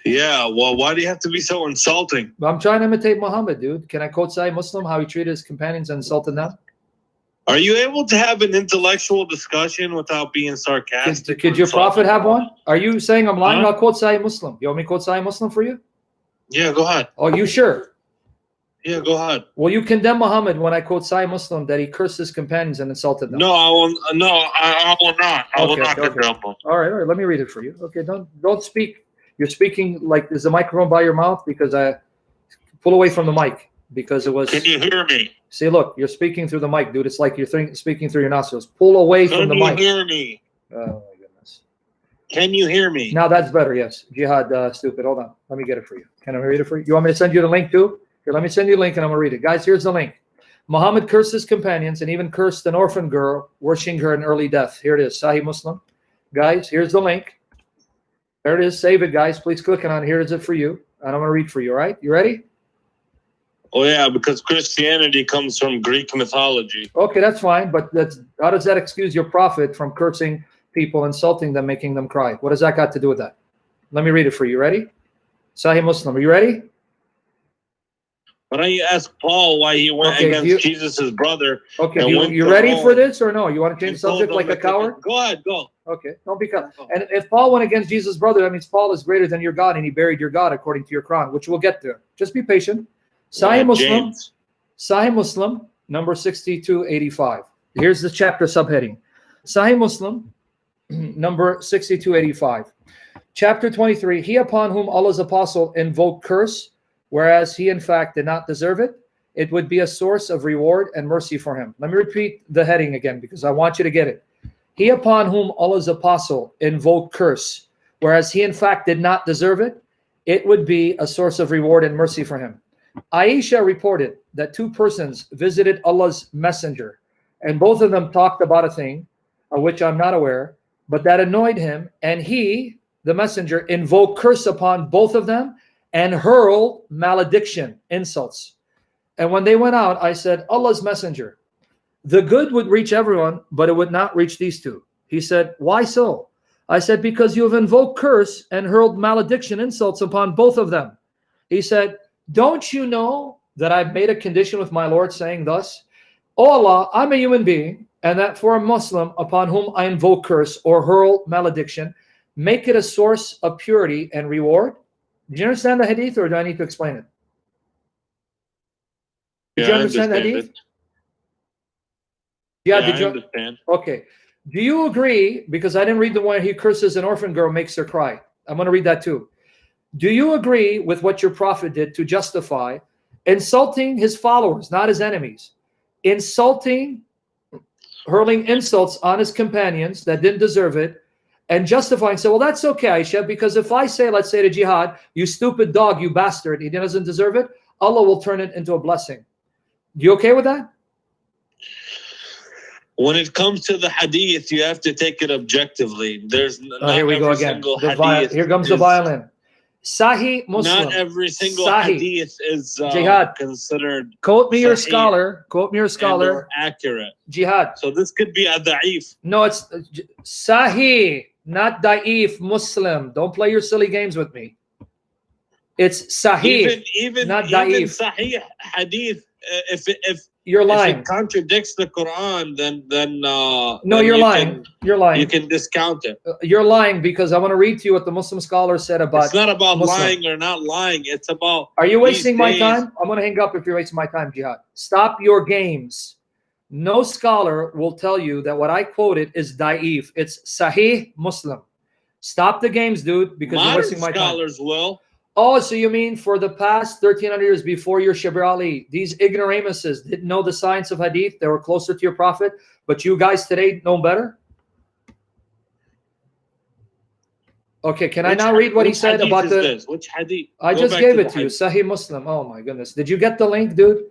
Yeah, well, why do you have to be so insulting? I'm trying to imitate Muhammad, dude. Can I quote Sahih Muslim, how he treated his companions and insulted them? Are you able to have an intellectual discussion without being sarcastic? Could your prophet have one? Are you saying I'm lying? Huh? I'll quote Sahih Muslim. You want me to quote Sahih Muslim for you? Yeah, go ahead. Oh, you sure? Yeah, go ahead. Will you condemn Muhammad when I quote Sahih Muslim that he cursed his companions and insulted them? No, I will. No, I will not. I will not condemn him. All right. Let me read it for you. Okay, don't speak. You're speaking like, is the microphone by your mouth? Because I pull away from the mic because it was. Can you hear me? See, look, you're speaking through the mic, dude. It's like you're speaking through your nostrils. Pull away from the mic. Can you hear me? Oh my goodness. Can you hear me? Now that's better. Yes, Jihad, stupid. Hold on. Let me get it for you. Can I read it for you? You want me to send you the link too? Here, let me send you the link and I'm gonna read it, guys. Here's the link. Muhammad cursed his companions and even cursed an orphan girl, wishing her an early death. Here it is, Sahih Muslim. Guys, here's the link. There it is. Save it, guys. Please click on it. Here is it for you. And I'm going to read for you, all right? You ready? Oh, yeah, because Christianity comes from Greek mythology. Okay, that's fine. But how does that excuse your prophet from cursing people, insulting them, making them cry? What does that got to do with that? Let me read it for you. Ready? Sahih Muslim. Are you ready? Why don't you ask Paul why he went against Jesus' brother? Okay, you ready for this or no? You want to change the subject like a coward? Go ahead, go. Okay, don't be coward. And if Paul went against Jesus' brother, that means Paul is greater than your God and he buried your God according to your Quran, which we'll get to. Just be patient. Sahih Muslim, Sahih Muslim, number 6285. Here's the chapter subheading. Sahih Muslim, number 6285. Chapter 23, he upon whom Allah's apostle invoked curse, whereas he in fact did not deserve it, it would be a source of reward and mercy for him. Let me repeat the heading again because I want you to get it. He upon whom Allah's apostle invoked curse, whereas he in fact did not deserve it, it would be a source of reward and mercy for him. Aisha reported that two persons visited Allah's messenger, and both of them talked about a thing of which I'm not aware, but that annoyed him, and he, the messenger, invoked curse upon both of them and hurled malediction, insults. And when they went out, I said, Allah's messenger, the good would reach everyone, but it would not reach these two. He said, why so? I said, because you have invoked curse and hurled malediction, insults upon both of them. He said, don't you know that I've made a condition with my Lord saying thus, O Allah, I'm a human being, and that for a Muslim upon whom I invoke curse or hurl malediction, make it a source of purity and reward. Do you understand the hadith or do I need to explain it? Did you understand the hadith? Yeah, did you understand? Okay. Do you agree, because I didn't read the one he curses an orphan girl, makes her cry. I'm going to read that too. Do you agree with what your prophet did to justify insulting his followers, not his enemies, insulting, hurling insults on his companions that didn't deserve it, and justifying, say, well, that's okay, Aisha, because if I say, let's say to Jihad, you stupid dog, you bastard, he doesn't deserve it, Allah will turn it into a blessing. You okay with that? When it comes to the hadith, you have to take it objectively. There's not here we go again. Here comes the violin. Sahih Muslim. Not every single hadith is Jihad. Considered. Quote me your scholar. Quote me your scholar. Accurate. Jihad. So this could be a da'if. No, it's Sahih, not da'if Muslim. Don't play your silly games with me. It's Sahih, even not da'if. Even Sahih hadith. If you're lying, if it contradicts the Quran, then no, then you're lying. You're lying. You can discount it. You're lying because I want to read to you what the Muslim scholar said about. It's not about Muslim. lying or not lying. It's about. Are you wasting my time? I'm going to hang up if you're wasting my time, Jihad. Stop your games. No scholar will tell you that what I quoted is da'if. It's Sahih Muslim. Stop the games, dude, because you're wasting my time. Scholars will. Oh, so you mean for the past 1,300 years before your Shabir Ali, these ignoramuses didn't know the science of hadith? They were closer to your prophet, but you guys today know better? Okay, can I now read what he said about the... Which hadith? I just gave it to you, Sahih Muslim. Oh my goodness. Did you get the link, dude?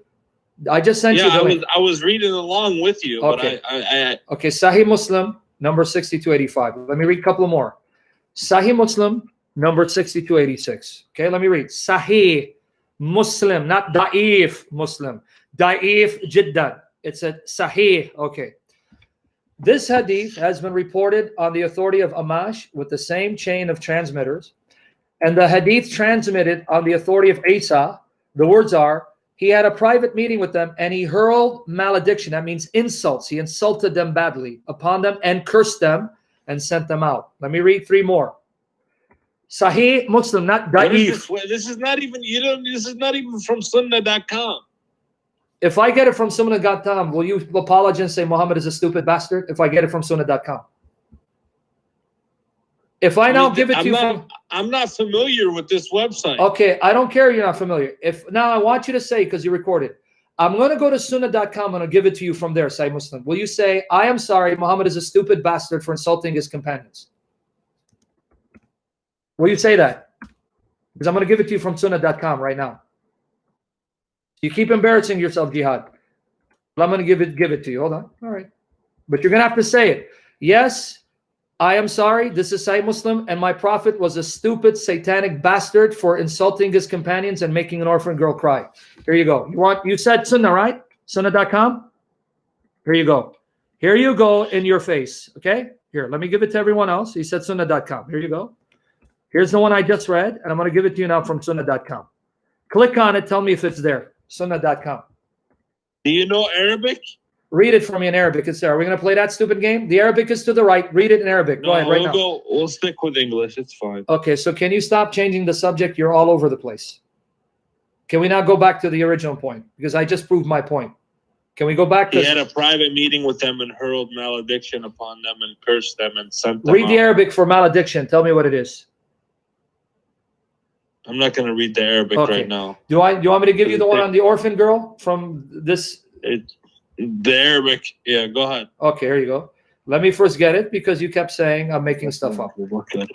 I just sent you the link. I was reading along with you. Okay. But okay, Sahih Muslim, number 6285. Let me read a couple more. Sahih Muslim, number 6286. Okay, let me read. Sahih Muslim, not da'if Muslim. Da'if jiddan. It's a Sahih. Okay. This hadith has been reported on the authority of Amash with the same chain of transmitters And the hadith transmitted on the authority of Isa, the words are, he had a private meeting with them and he hurled malediction. That means insults. He insulted them badly upon them and cursed them and sent them out. Let me read 3 more. Sahih Muslim, not da'if. This is not even, this is not even from Sunnah.com. If I get it from Sunnah.com, will you apologize and say Muhammad is a stupid bastard? If I get it from Sunnah.com. If I now give it to you I'm not familiar with this website. Okay, I don't care you're not familiar. If now I want you to say, because you recorded, I'm going to go to Sunnah.com and I'll give it to you from there, Sahih Muslim. Will you say, I am sorry, Muhammad is a stupid bastard for insulting his companions? Will you say that? Because I'm going to give it to you from Sunnah.com right now. You keep embarrassing yourself, Jihad. But I'm going to give it to you. Hold on. All right. But you're going to have to say it. Yes, I am sorry, this is Sahih Muslim, and my prophet was a stupid, satanic bastard for insulting his companions and making an orphan girl cry. Here you go. You said Sunnah, right? Sunnah.com? Here you go. Here you go in your face, okay? Here, let me give it to everyone else. He said Sunnah.com. Here you go. Here's the one I just read, and I'm going to give it to you now from Sunnah.com. Click on it. Tell me if it's there. Sunnah.com. Do you know Arabic? Read it for me in Arabic. It's there. Are we going to play that stupid game? The Arabic is to the right. Read it in Arabic. Go ahead right now. We'll stick with English. It's fine. Okay, so can you stop changing the subject? You're all over the place. Can we now go back to the original point? Because I just proved my point. Can we go back? He had a private meeting with them and hurled malediction upon them and cursed them and sent them Read the out. Arabic for malediction. Tell me what it is. I'm not going to read the Arabic right now. Do you want me to give you the one on the orphan girl from this? The Arabic. Yeah, go ahead. Okay, here you go. Let me first get it because you kept saying I'm making stuff up. Okay.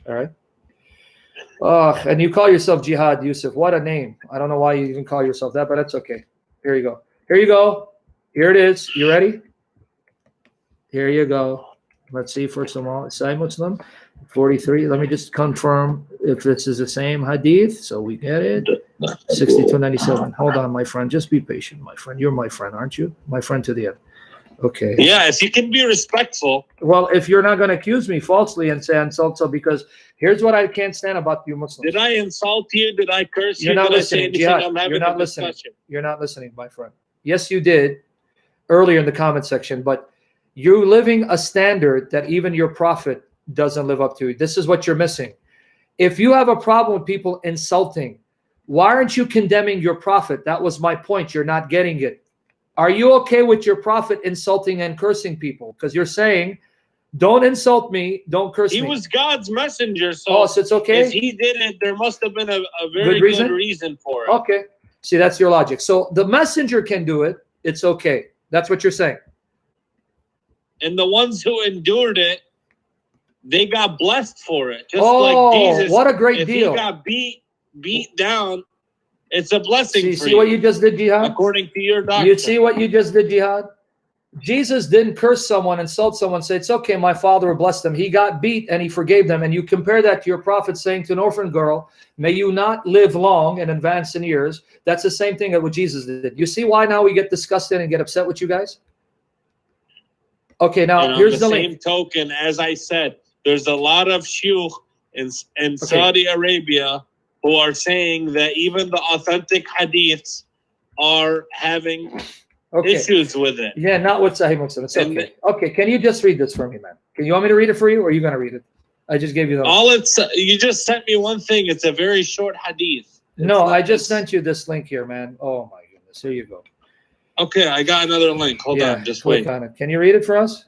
All right. And you call yourself Jihad, Yusef. What a name. I don't know why you even call yourself that, but that's okay. Here you go. Here you go. Here it is. You ready? Here you go. Let's see, first of all, Sahih Muslim 43. Let me just confirm if this is the same hadith. So we get it. 6297. Hold on, my friend. Just be patient, my friend. You're my friend, aren't you? My friend to the end. Okay. Yeah, if you can be respectful. Well, if you're not going to accuse me falsely and say insult, so because here's what I can't stand about you Muslims. Did I insult you? Did I curse you? You're not did listening. I say anything? You're not listening. You're not listening, my friend. Yes, you did earlier in the comment section, but you're living a standard that even your prophet doesn't live up to. This is what you're missing. If you have a problem with people insulting, why aren't you condemning your prophet? That was my point. You're not getting it. Are you okay with your prophet insulting and cursing people? Because you're saying, don't insult me, don't curse me. He was God's messenger, so so it's okay? if he did it, there must have been a very good reason for it. Okay. See, that's your logic. So the messenger can do it. It's okay. That's what you're saying. And the ones who endured it, they got blessed for it. Just like Jesus. What a great deal. He got beat down, it's a blessing for you. See what you just did, Jihad? According to your doctrine. You see what you just did, Jihad? Jesus didn't curse someone, insult someone, say, it's okay, my father will bless them. He got beat and he forgave them. And you compare that to your prophet saying to an orphan girl, may you not live long and advance in years. That's the same thing that what Jesus did. You see why now we get disgusted and get upset with you guys? Okay, now here's the link. Same token, as I said, there's a lot of shuyukh in Saudi Arabia who are saying that even the authentic hadiths are having issues with it. Yeah, not with Sahih Muslim. It's okay. Okay, can you just read this for me, man? Can you want me to read it for you, or are you going to read it? I just gave you the you just sent me one thing. It's a very short hadith. I just sent you this link here, man. Oh my goodness. Here you go. Okay, I got another link. Hold on, just wait. On it. Can you read it for us?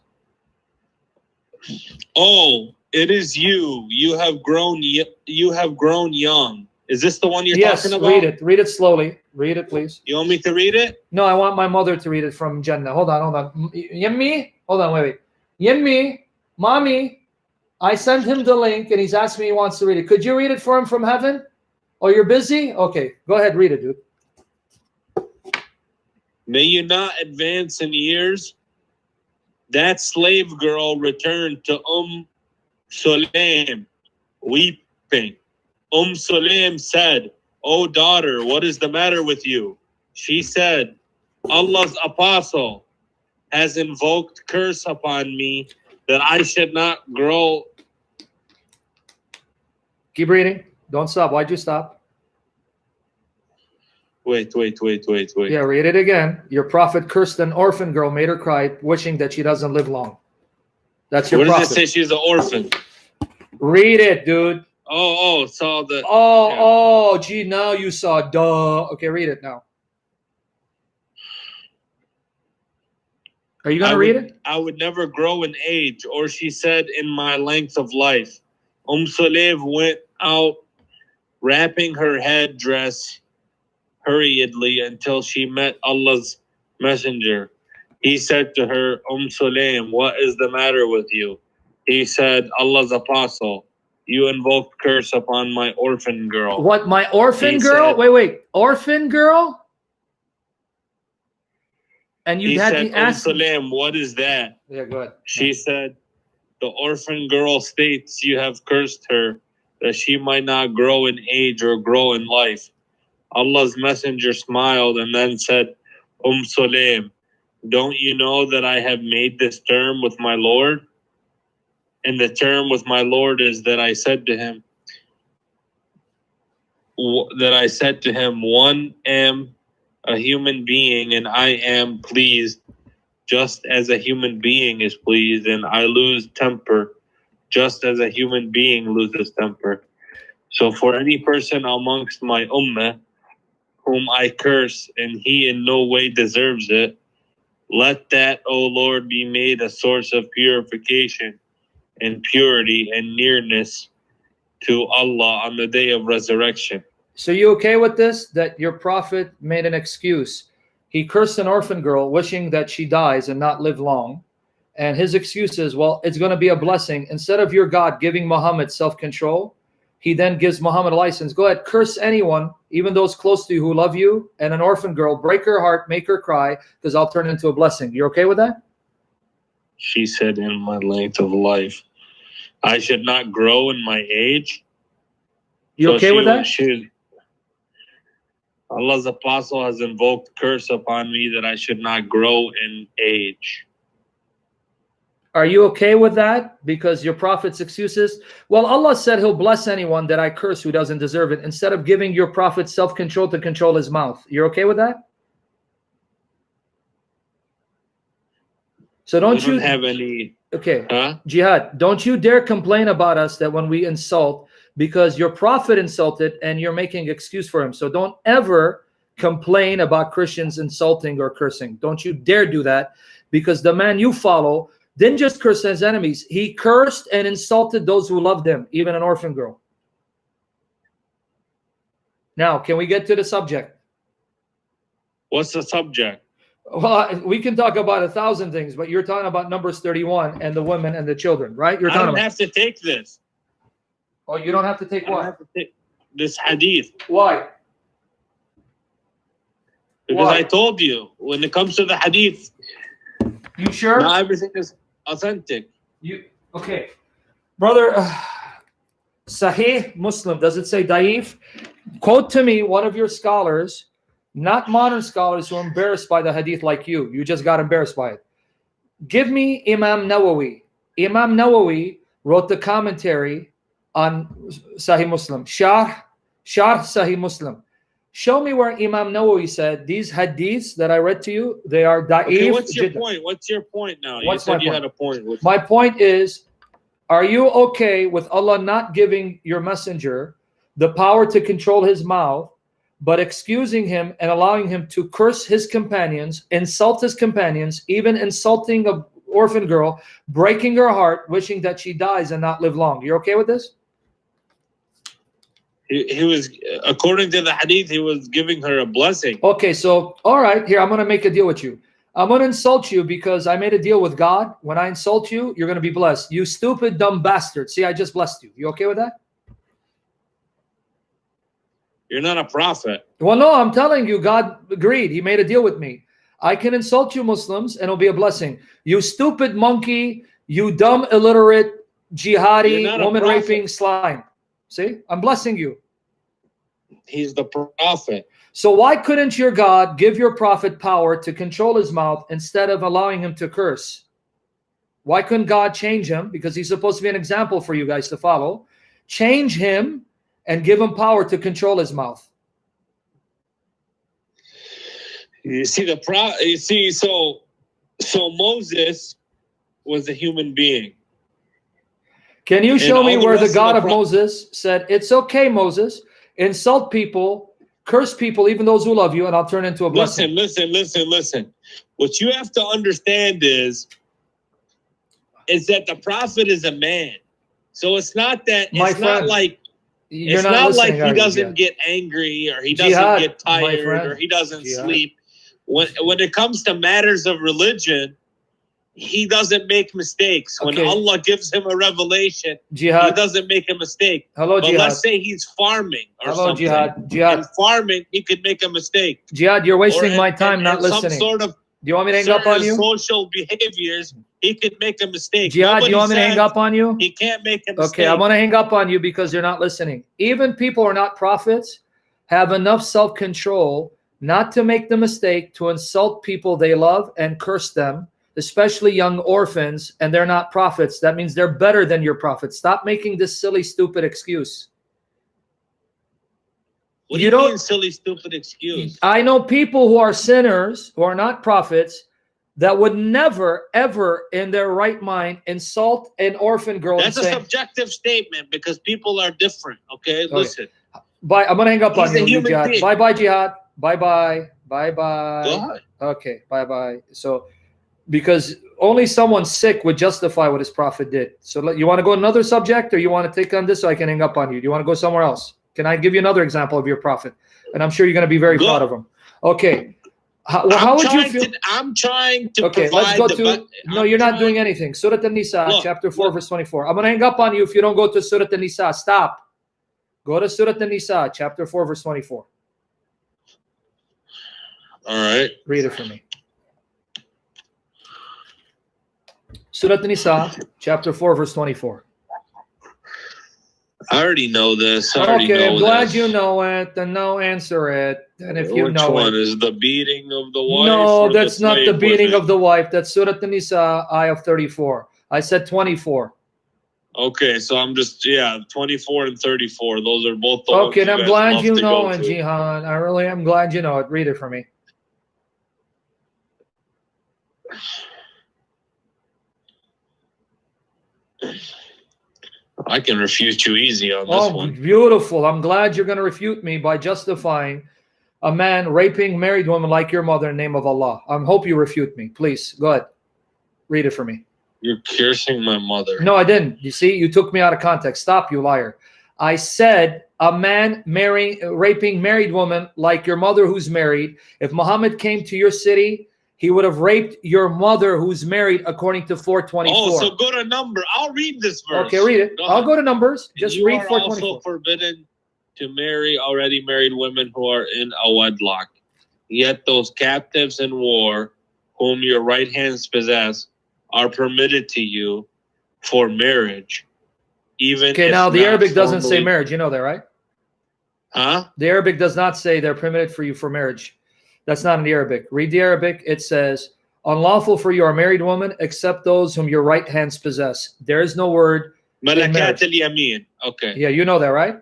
Oh, it is you. You have grown young. Is this the one you're talking about? Yes, read it. Read it slowly. Read it, please. You want me to read it? No, I want my mother to read it from Jannah. Hold on. Yemmi? Hold on, wait. Yemmi, mommy, I sent him the link and he's asked me he wants to read it. Could you read it for him from heaven? Oh, you're busy? Okay, go ahead, read it, dude. May you not advance in years. That slave girl returned to Sulaim, weeping. Sulaim said, "O daughter, what is the matter with you?" She said, "Allah's apostle has invoked curse upon me that I should not grow." Keep reading. Don't stop. Why'd you stop? Wait. Yeah, read it again. Your prophet cursed an orphan girl, made her cry, wishing that she doesn't live long. That's your What prophet. does it say? She's an orphan. Read it, dude. Saw the. Gee, now you saw. Duh. Okay, read it now. Are you gonna read it? I would never grow in age, or she said, in my length of life. Sulaim went out, wrapping her headdress hurriedly until she met Allah's messenger. He said to her, Sulaim, what is the matter with you? He said, Allah's apostle, you invoked curse upon my orphan girl. What, my orphan girl? Said, wait. Orphan girl? And you had said, to ask. Sulaim, what is that? Yeah, go ahead. She said, the orphan girl states you have cursed her, that she might not grow in age or grow in life. Allah's messenger smiled and then said, Sulaim, don't you know that I have made this term with my Lord? And the term with my Lord is that I said to him, one am a human being and I am pleased just as a human being is pleased, and I lose temper just as a human being loses temper. So for any person amongst my ummah whom I curse and he in no way deserves it, let that, O Lord, be made a source of purification and purity and nearness to Allah on the day of resurrection. So you okay with this? That your prophet made an excuse. He cursed an orphan girl, wishing that she dies and not live long. And his excuse is, well, it's going to be a blessing. Instead of your God giving Muhammad self-control, he then gives Muhammad a license. Go ahead, curse anyone, even those close to you who love you, and an orphan girl, break her heart, make her cry, because I'll turn it into a blessing. You okay with that? She said, in my length of life, I should not grow in my age. You okay with that? Allah's apostle has invoked curse upon me that I should not grow in age. Are you okay with that? Because your prophet's excuses? Well, Allah said he'll bless anyone that I curse who doesn't deserve it, instead of giving your prophet self-control to control his mouth. You're okay with that? So don't you have any... Okay, Jihad, don't you dare complain about us that when we insult, because your prophet insulted and you're making excuse for him. So don't ever complain about Christians insulting or cursing. Don't you dare do that, because the man you follow didn't just curse his enemies. He cursed and insulted those who loved him, even an orphan girl. Now, can we get to the subject? What's the subject? Well, we can talk about 1,000 things, but you're talking about Numbers 31 and the women and the children, right? I don't have to take this. Oh, you don't have to take what? I have to take this hadith. Why? Because I told you, when it comes to the hadith, you sure? Not everything is authentic. Okay, brother. Sahih Muslim, does it say daif? Quote to me one of your scholars, not modern scholars who are embarrassed by the hadith like you. You just got embarrassed by it. Give me Imam Nawawi. Imam Nawawi wrote the commentary on Sahih Muslim. Sharh Sahih Muslim. Show me where Imam Nawawi said these hadiths that I read to you, they are da'if. Okay, what's your point? What's your point now? You said you had a point. My point is, are you okay with Allah not giving your messenger the power to control his mouth, but excusing him and allowing him to curse his companions, insult his companions, even insulting an orphan girl, breaking her heart, wishing that she dies and not live long? You're okay with this? He was, according to the hadith, he was giving her a blessing. Okay, so, all right, here, I'm going to make a deal with you. I'm going to insult you because I made a deal with God. When I insult you, you're going to be blessed. You stupid, dumb bastard. See, I just blessed you. You okay with that? You're not a prophet. Well, no, I'm telling you, God agreed. He made a deal with me. I can insult you Muslims and it'll be a blessing. You stupid monkey, you dumb, illiterate, jihadi, woman-raping slime. See, I'm blessing you. He's the prophet. So why couldn't your God give your prophet power to control his mouth instead of allowing him to curse? Why couldn't God change him? Because he's supposed to be an example for you guys to follow. Change him and give him power to control his mouth. You see, so Moses was a human being. Can you show me where the God of the Moses said, it's okay, Moses, insult people, curse people, even those who love you, and I'll turn into a blessing? Listen. What you have to understand is that the prophet is a man. So it's not that, not like he doesn't get angry, or he doesn't get tired, or he doesn't sleep. When it comes to matters of religion, he doesn't make mistakes. When Allah gives him a revelation, Jihad, he doesn't make a mistake. Hello, but Jihad. Let's say he's farming or Hello, something. Jihad. In farming, he could make a mistake. Jihad, you're wasting my time not listening. Some sort of do you want me to hang up on you? Social behaviors, he could make a mistake. Jihad, do you want me to hang up on you? He can't make a mistake. Okay, I'm going to hang up on you because you're not listening. Even people who are not prophets have enough self-control not to make the mistake to insult people they love and curse them, especially young orphans, and they're not prophets. That means they're better than your prophets. Stop making this silly, stupid excuse. What do you mean silly, stupid excuse? I know people who are sinners, who are not prophets, that would never, ever in their right mind insult an orphan girl. That's a subjective statement because people are different. Okay, listen. Bye. I'm going to hang up on you, Jihad. Being. Bye-bye, Jihad. Bye-bye. Bye-bye. Go ahead. Okay, bye-bye. So, because only someone sick would justify what his prophet did. So you want to go another subject, or you want to take on this so I can hang up on you? Do you want to go somewhere else? Can I give you another example of your prophet? And I'm sure you're going to be very proud of him. Okay. How would you feel? I'm trying to okay, let's go to... No, you're not doing anything. Surah An-Nisa, chapter 4, verse 24. I'm going to hang up on you if you don't go to Surah An-Nisa. Stop. Go to Surah An-Nisa, chapter 4, verse 24. All right. Read it for me. Surah An-Nisa, chapter 4, verse 24. I already know this. Okay, I'm glad you know it. Then no, answer it. And if you know it. Which one is the beating of the wife? No, that's not the beating of the wife. That's Surah An-Nisa, ayah of 34. I said 24. Okay, so I'm just 24 and 34. Those are both the okay, ones and I'm glad you know it, Jihad. I really am glad you know it. Read it for me. I can refute you easy on this one. Oh, beautiful. I'm glad you're going to refute me by justifying a man raping married woman like your mother in the name of Allah. I hope you refute me. Please, go ahead. Read it for me. You're cursing my mother. No, I didn't. You see, you took me out of context. Stop, you liar. I said a man raping married woman like your mother who's married. If Muhammad came to your city, he would have raped your mother who's married according to 424. Oh, so go to number. I'll read this verse. Okay, read it. I'll go to Numbers. Just read 424. You are also forbidden to marry already married women who are in a wedlock. Yet those captives in war, whom your right hands possess, are permitted to you for marriage. Even okay, now the Arabic doesn't say marriage. You know that, right? Huh? The Arabic does not say they're permitted for you for marriage. That's not in the Arabic. Read the Arabic. It says, unlawful for you are married woman, except those whom your right hands possess. There is no word. Malakat al-yamin. Okay. Yeah, you know that, right?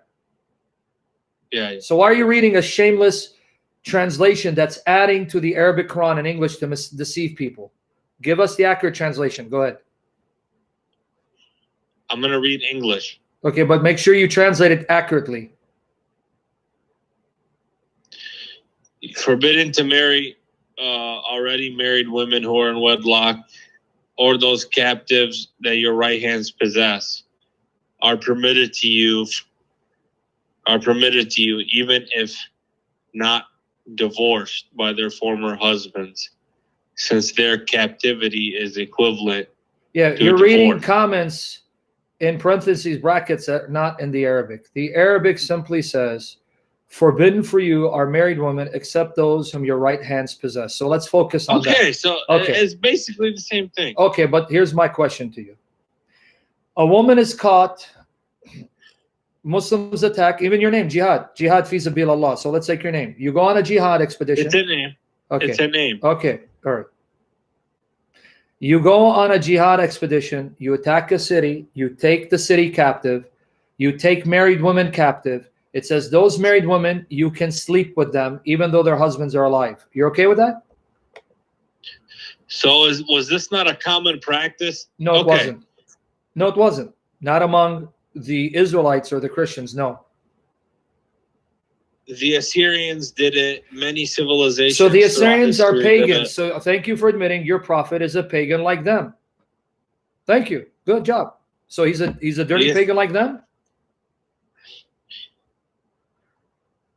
Yeah. So why are you reading a shameless translation that's adding to the Arabic Quran in English to deceive people? Give us the accurate translation. Go ahead. I'm going to read English. Okay, but make sure you translate it accurately. Forbidden to marry already married women who are in wedlock, or those captives that your right hands possess, are permitted to you, even if not divorced by their former husbands, since their captivity is equivalent. Yeah, to you're divorce. reading comments in parentheses, brackets, that are not in the Arabic. The Arabic simply says, forbidden for you are married women except those whom your right hands possess. So let's focus on that. Okay, so it's basically the same thing. Okay, but here's my question to you. A woman is caught, Muslims attack, even your name, Jihad fi sabilillah. So let's take your name. You go on a jihad expedition. It's a name. Okay. It's a name. Okay, all right. You go on a jihad expedition, you attack a city, you take the city captive, you take married women captive, It says those married women, you can sleep with them even though their husbands are alive. You're okay with that? So was this not a common practice? No, it wasn't. No, it wasn't. Not among the Israelites or the Christians, no. The Assyrians did it. Many civilizations. So the Assyrians are pagans. So thank you for admitting your prophet is a pagan like them. Thank you. Good job. So he's a dirty pagan like them?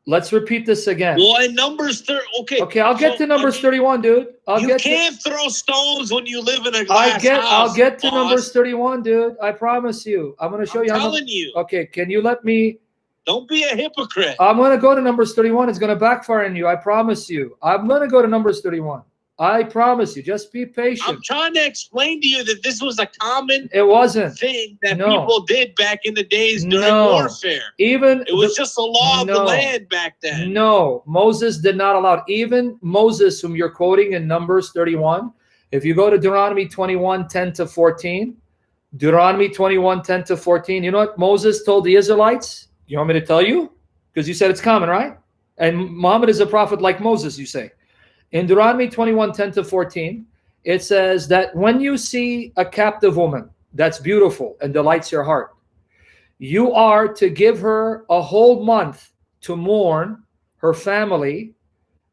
Let's repeat this again. Well, in Numbers 30, okay. Okay, I'll get to Numbers 31, dude. You can't throw stones when you live in a glass house. I'll get to Numbers 31, dude. I promise you. I'm going to show you. I'm telling you. Okay, can you let me? Don't be a hypocrite. I'm going to go to Numbers 31. It's going to backfire on you. I promise you. I'm going to go to Numbers 31. I promise you. Just be patient. I'm trying to explain to you that this was a common thing that people did back in the days during warfare. It was just a law of the land back then. No, Moses did not allow it. Even Moses, whom you're quoting in Numbers 31, if you go to Deuteronomy 21, 10 to 14, Deuteronomy 21, 10 to 14, you know what Moses told the Israelites? You want me to tell you? Because you said it's common, right? And Muhammad is a prophet like Moses, you say. In Deuteronomy 21, 10 to 14, it says that when you see a captive woman that's beautiful and delights your heart, you are to give her a whole month to mourn her family,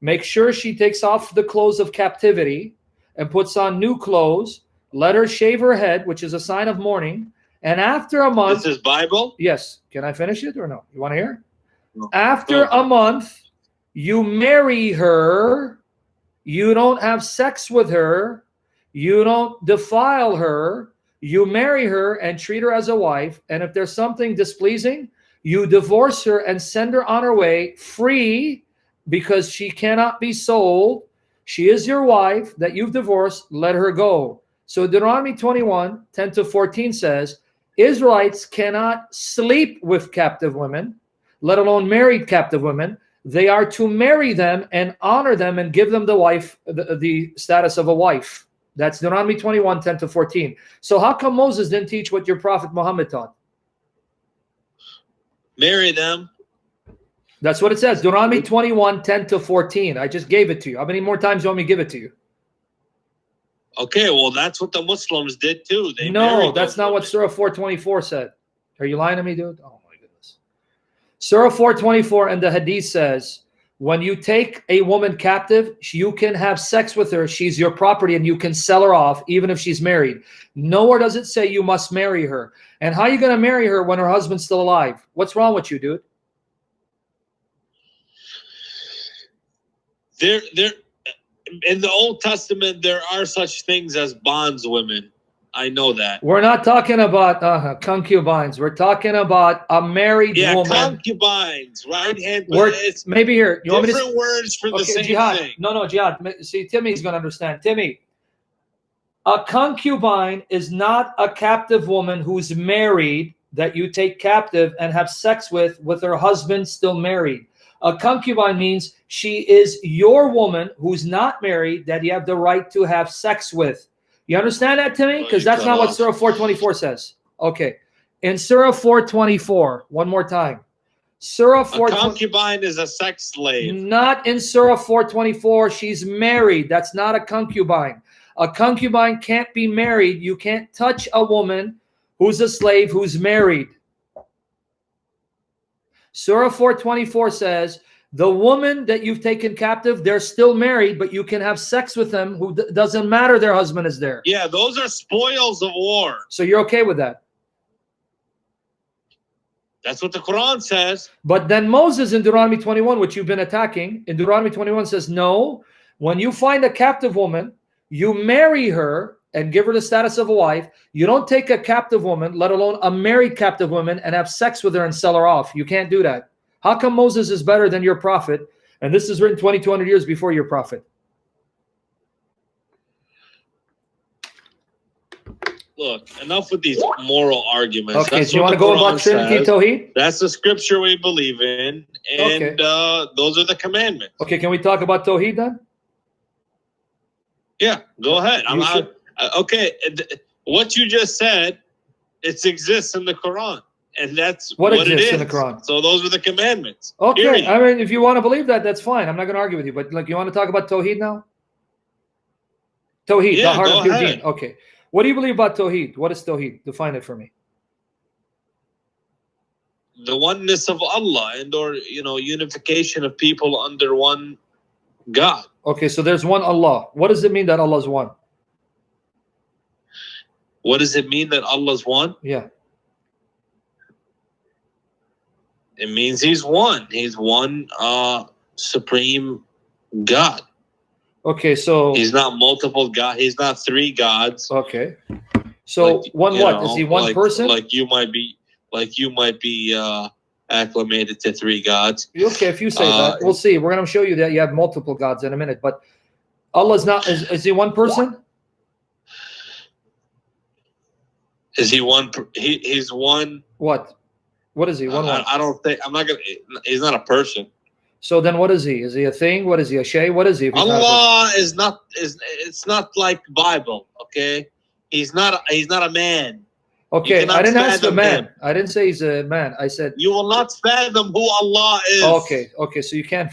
make sure she takes off the clothes of captivity and puts on new clothes, let her shave her head, which is a sign of mourning, and after a month... This is Bible? Yes. Can I finish it or no? You want to hear? No. After a month, you marry her. You don't have sex with her. You don't defile her. You marry her and treat her as a wife. And if there's something displeasing, you divorce her and send her on her way free because she cannot be sold. She is your wife that you've divorced. Let her go. So Deuteronomy 21, 10 to 14 says, Israelites cannot sleep with captive women, let alone married captive women. They are to marry them and honor them and give them the wife, the status of a wife. That's Deuteronomy 21, 10 to 14. So how come Moses didn't teach what your prophet Muhammad taught? Marry them. That's what it says. Deuteronomy 21, 10 to 14. I just gave it to you. How many more times do you want me to give it to you? Okay, well, that's what the Muslims did too. No, that's not what Surah 424 said. Are you lying to me, dude? Oh, my goodness. Surah 424 and the hadith says, when you take a woman captive, you can have sex with her. She's your property and you can sell her off even if she's married. Nowhere does it say you must marry her. And how are you going to marry her when her husband's still alive? What's wrong with you, dude? In the Old Testament, there are such things as bondswomen. I know that. We're not talking about concubines. We're talking about a married woman. Yeah, concubines, right? Maybe here. You want me to different words for the same Jihad. thing. No, Jihad. See, Timmy's going to understand. Timmy, a concubine is not a captive woman who's married that you take captive and have sex with her husband still married. A concubine means she is your woman who's not married that you have the right to have sex with. You understand that, Timmy? Because that's not what Surah 424 says. Okay. In Surah 424, one more time. Surah 424. A concubine is a sex slave. Not in Surah 424. She's married. That's not a concubine. A concubine can't be married. You can't touch a woman who's a slave who's married. Surah 424 says, the woman that you've taken captive, they're still married, but you can have sex with them. Who doesn't matter their husband is there. Yeah, those are spoils of war. So you're okay with that? That's what the Quran says. But then Moses in Deuteronomy 21, which you've been attacking, in Deuteronomy 21 says, no, when you find a captive woman, you marry her and give her the status of a wife. You don't take a captive woman, let alone a married captive woman, and have sex with her and sell her off. You can't do that. How come Moses is better than your prophet? And this is written 2,200 years before your prophet. Look, enough with these moral arguments. Okay, so you want to go about Trinity Tawhid? That's the scripture we believe in, and those are the commandments. Okay, can we talk about Tawhid then? Yeah, go ahead. Okay, what you just said, it exists in the Quran. And that's what it exists is. in the Quran. So those are the commandments. Okay, period. I mean, if you want to believe that, that's fine. I'm not going to argue with you. But like, you want to talk about Tawhid now? Tawhid, the Yeah, heart go of your ahead. deen. Okay. What do you believe about Tawhid? What is Tawhid? Define it for me. The oneness of Allah and or unification of people under one God. Okay, so there's one Allah. What does it mean that Allah is one? What does it mean that Allah's one? Yeah. It means He's one. He's one supreme God. Okay, so He's not multiple God. He's not three gods. Okay. So Like, one what? Is he one person? Like you might be acclimated to three gods. Okay, if you say that, we'll see. We're going to show you that you have multiple gods in a minute. But Allah's not. Is He one person? Is He one? He's one. What? What is He? One. I don't think. I'm not gonna. He's not a person. So then, what is He? Is He a thing? What is He? A shay? What is He? Allah is not. It's not like Bible. Okay. He's not a man. Okay, I didn't ask a man. I didn't say he's a man. I said you will not fathom who Allah is. Okay, so you can't.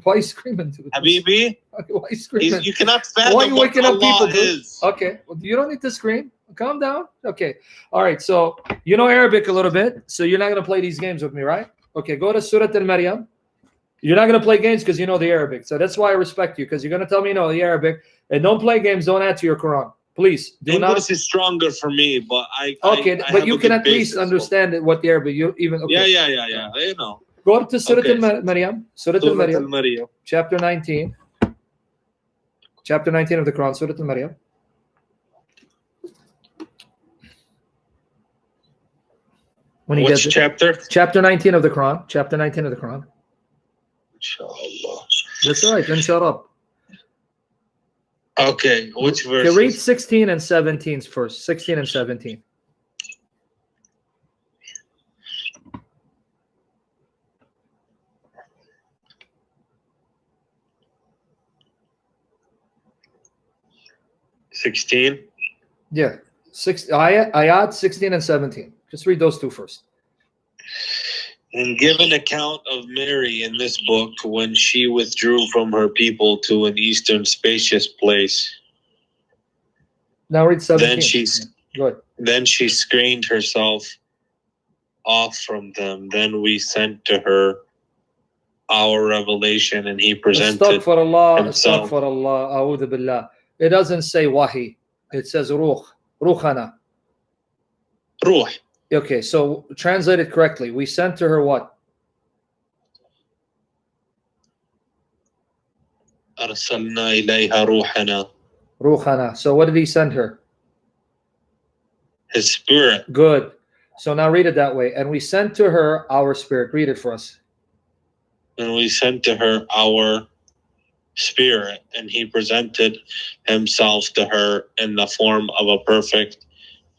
Why are you screaming? Habibi? Why are you screaming? You cannot fathom why are you waking up people, dude? Okay, well, you don't need to scream. Calm down. Okay, all right. So you know Arabic a little bit, so you're not gonna play these games with me, right? Okay, go to Surah Al-Maryam. You're not gonna play games because you know the Arabic. So that's why I respect you, because you're gonna tell me you know the Arabic, and don't play games. Don't add to your Quran. Please do not. English is stronger for me, but but you can at least understand what the Arabic. You even okay. Yeah. You know. Go to Surah Al-Maryam. Surah Al-Maryam. Chapter 19. Chapter 19 of the Quran. Surah Al-Maryam. Which chapter? Chapter 19 of the Quran. Chapter 19 of the Quran. Inshallah. That's right. Inshallah. Okay, which verse? Okay, read 16 and 17 first. 16 and 17. Yeah. Ayat 16 and 17. Just read those two first. And give an account of Mary in this book when she withdrew from her people to an eastern spacious place. Now read 17. Then she screened herself off from them. Then we sent to her our revelation, and He presented Himself. Astaghfirullah, a'udhu billah. It doesn't say wahi. It says ruh. Ruhana. Ruh. Okay, so translate it correctly. We sent to her what? أرسلنا إليها روحنا. Ruhana. So what did He send her? His spirit. Good. So now read it that way. And we sent to her our spirit. Read it for us. And we sent to her our spirit, and He presented Himself to her in the form of a perfect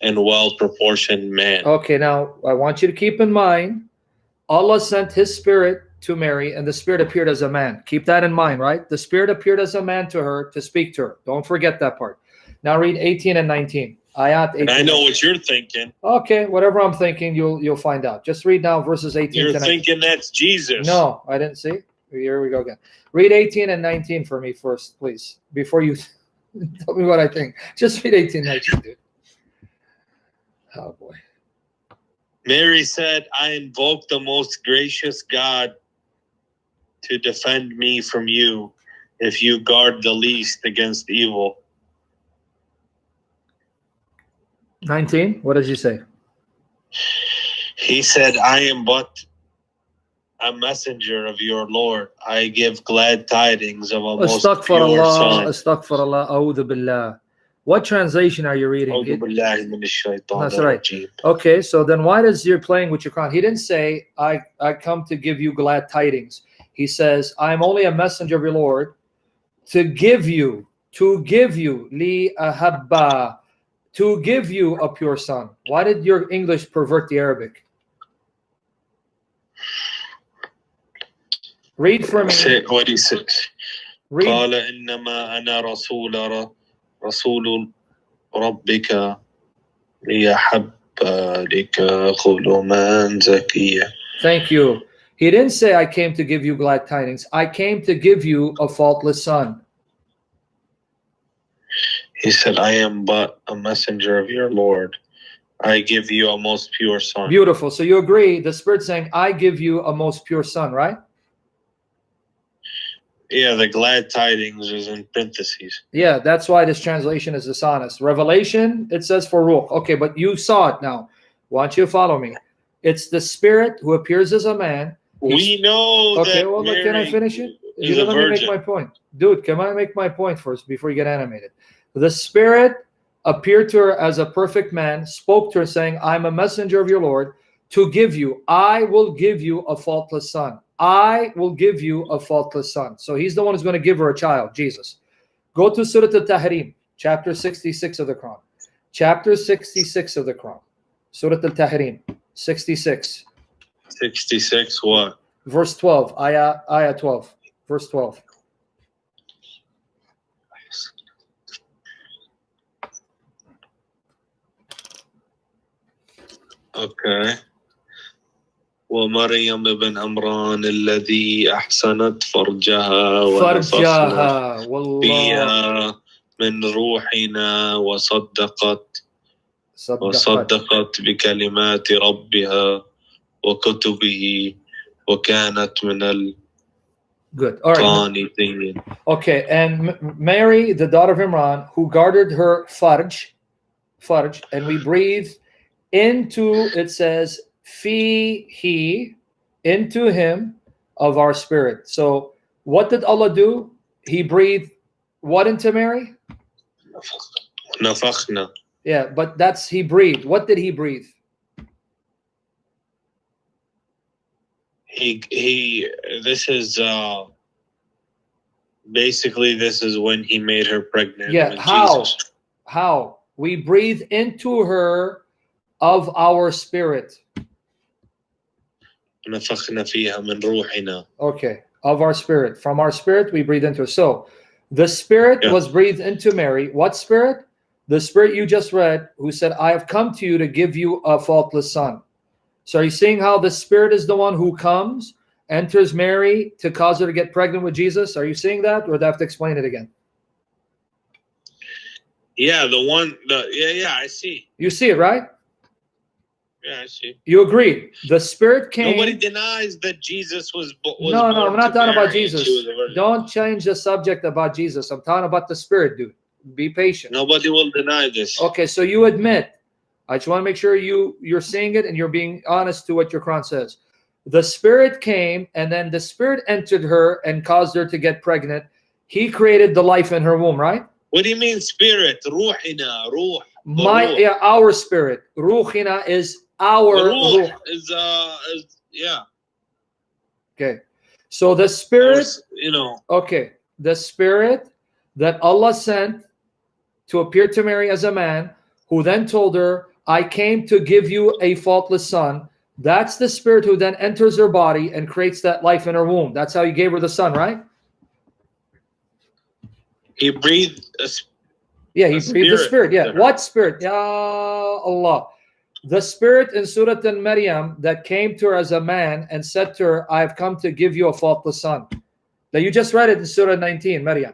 and well-proportioned man. Okay, now I want you to keep in mind, Allah sent His spirit to Mary, and the spirit appeared as a man. Keep that in mind, right? The spirit appeared as a man to her to speak to her. Don't forget that part. Now read 18 and 19. Ayat 18. And I know what you're thinking. Okay, whatever I'm thinking, you'll find out. Just read now verses 18 You're to 19. thinking that's Jesus. No, I didn't see. Here we go again. Read 18 and 19 for me first, please. Before you tell me what I think. Just read 18 and 19, dude. Oh, boy. Mary said, I invoke the most gracious God to defend me from you if you guard the least against evil. 19, what does he say? He said, I am but a messenger of your Lord. I give glad tidings of a most pure son. Astaghfirullah, a'udhu billah. What translation are you reading? That's right. Okay, so then why does you're playing with your Quran? He didn't say, I come to give you glad tidings. He says, I'm only a messenger of your Lord to give you, li ahabba, to give you a pure son. Why did your English pervert the Arabic? Read for me. What he says. Read. قال إنما أنا رسول ربك ليحب بارك قلوبا زكية. Thank you. He didn't say, I came to give you glad tidings. I came to give you a faultless son. He said, I am but a messenger of your Lord. I give you a most pure son. Beautiful. So you agree, the Spirit saying, I give you a most pure son, right? Yeah, the glad tidings is in parentheses. Yeah, that's why this translation is dishonest. Revelation, it says for ruh. Okay, but you saw it now. Why don't you follow me? It's the Spirit who appears as a man. We know okay, that well, Mary can I finish it? is You a let me make virgin. my point. Dude, can I make my point first before you get animated? The Spirit appeared to her as a perfect man, spoke to her saying, I'm a messenger of your Lord to give you, I will give you a faultless son. I will give you a faultless son. So he's the one who's going to give her a child, Jesus. Go to Surah Al-Tahrim, chapter 66 of the Quran. Chapter 66 of the Quran. Surah Al-Tahrim, 66. 66 what? Verse 12, ayah 12, verse 12. Okay. ومريم ابن عمران الذي أحسنت فرجها ونفخنا فيها من روحنا وصدقت بكلمات ربها وكتبه وكانت من القانتين. Okay, and Mary, the daughter of Imran, who guarded her farj, and we breathe into, it says, fihi, into him of our spirit. So what did Allah do? He breathed what into Mary? نفخنا. Yeah, but that's, he breathed. What did he breathe? This is basically, this is when he made her pregnant. Yeah, how? Jesus. How? We breathe into her of our spirit. نفخنا فيها من روحنا. Okay, of our spirit. From our spirit, we breathe into her. So the spirit was breathed into Mary. What spirit? The spirit you just read, who said, I have come to you to give you a faultless son. So are you seeing how the spirit is the one who comes, enters Mary to cause her to get pregnant with Jesus? Are you seeing that, or do I have to explain it again? Yeah, I see. You see it, right? Yeah, I see. You agree. The spirit came. Nobody denies that Jesus was No, I'm not talking about Jesus. She was a virgin. Don't change the subject about Jesus. I'm talking about the spirit, dude. Be patient. Nobody will deny this. Okay, so you admit. I just want to make sure you're seeing it and you're being honest to what your Quran says. The spirit came, and then the spirit entered her and caused her to get pregnant. He created the life in her womb, right? What do you mean spirit? Ruhina, ruh. Our spirit. Ruhina is our ruh. Yeah. Okay. So the spirit, Okay. The spirit that Allah sent to appear to Mary as a man, who then told her, I came to give you a faultless son. That's the spirit who then enters her body and creates that life in her womb. That's how he gave her the son, right? He breathed he breathed the spirit. Yeah. What spirit? Ya Allah. The spirit in Surah Al-Maryam that came to her as a man and said to her, I have come to give you a faultless son. Now you just read it in Surah 19, Maryam.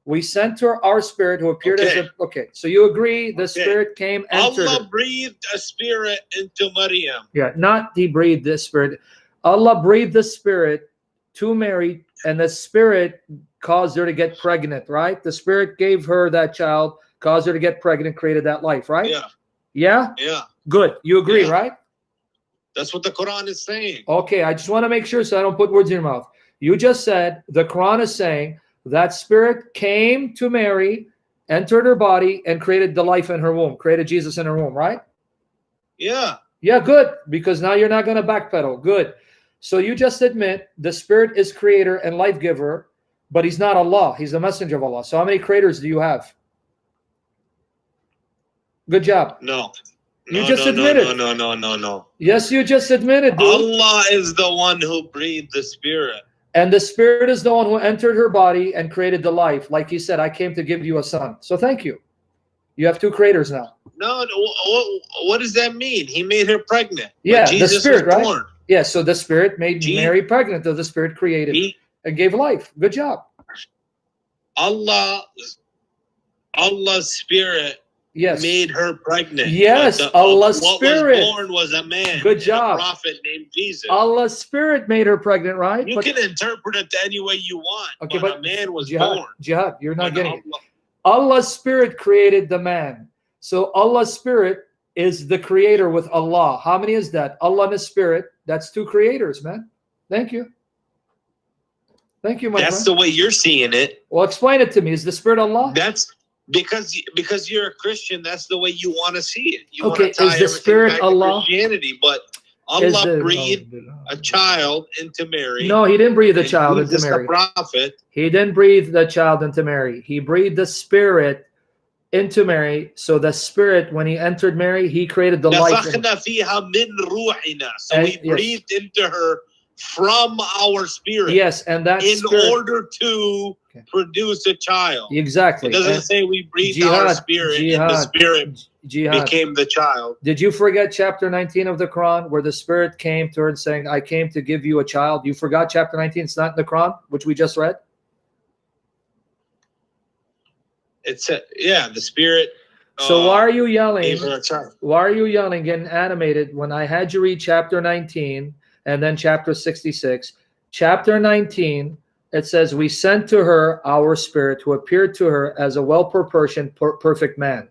We sent her our spirit who appeared as a... Okay, so you agree the spirit came, entered Allah breathed a spirit into Maryam. Yeah, not he breathed the spirit. Allah breathed the spirit to Mary, and the spirit caused her to get pregnant, right? The spirit gave her that child, caused her to get pregnant, created that life, right? Yeah. Yeah? Yeah. Good. You agree, right? That's what the Quran is saying. Okay, I just want to make sure so I don't put words in your mouth. You just said the Quran is saying that spirit came to Mary, entered her body, and created the life in her womb, created Jesus in her womb, right? Yeah. Yeah, good, because now you're not going to backpedal. Good. So you just admit the spirit is creator and life giver, but he's not Allah. He's the messenger of Allah. So how many creators do you have? Good job. No. You just admitted. No. Yes, you just admitted, dude. Allah is the one who breathed the spirit. And the spirit is the one who entered her body and created the life. Like he said, I came to give you a son. So thank you. You have two creators now. No, what does that mean? He made her pregnant. Yeah, Jesus the Spirit, was right? born. Yeah, so the Spirit made Mary pregnant, though the Spirit created and gave life. Good job. Allah's Spirit made her pregnant. Yes, Allah's Spirit. What was born was a man. Good job. A prophet named Jesus. Allah's Spirit made her pregnant, right? You can interpret it any way you want. Okay, but a man was born. Jihad, you're not getting it. Allah's Spirit created the man. So Allah's Spirit is the creator with Allah. How many is that? Allah and His Spirit. That's two creators, man. Thank you. Thank you, my friend. That's the way you're seeing it. Well, explain it to me. Is the Spirit Allah? That's because you're a Christian. That's the way you want to see it. You okay, want to tie is the Spirit Allah? Christianity, but Allah breathed a child into Mary. No, He didn't breathe a child into Mary. The prophet. He didn't breathe the child into Mary. He breathed the Spirit into Mary. So the Spirit, when He entered Mary, He created the life. So we breathed into her from our spirit. Yes, and that in order to produce a child. Exactly. It doesn't say we breathed our spirit and the Spirit became the child. Did you forget chapter 19 of the Quran where the Spirit came to her and saying, I came to give you a child? You forgot chapter 19? It's not in the Quran, which we just read? It's the Spirit. So why are you yelling? Why are you yelling, getting animated when I had you read chapter 19 and then chapter 66? Chapter 19, it says, we sent to her our Spirit who appeared to her as a well-proportioned, perfect man.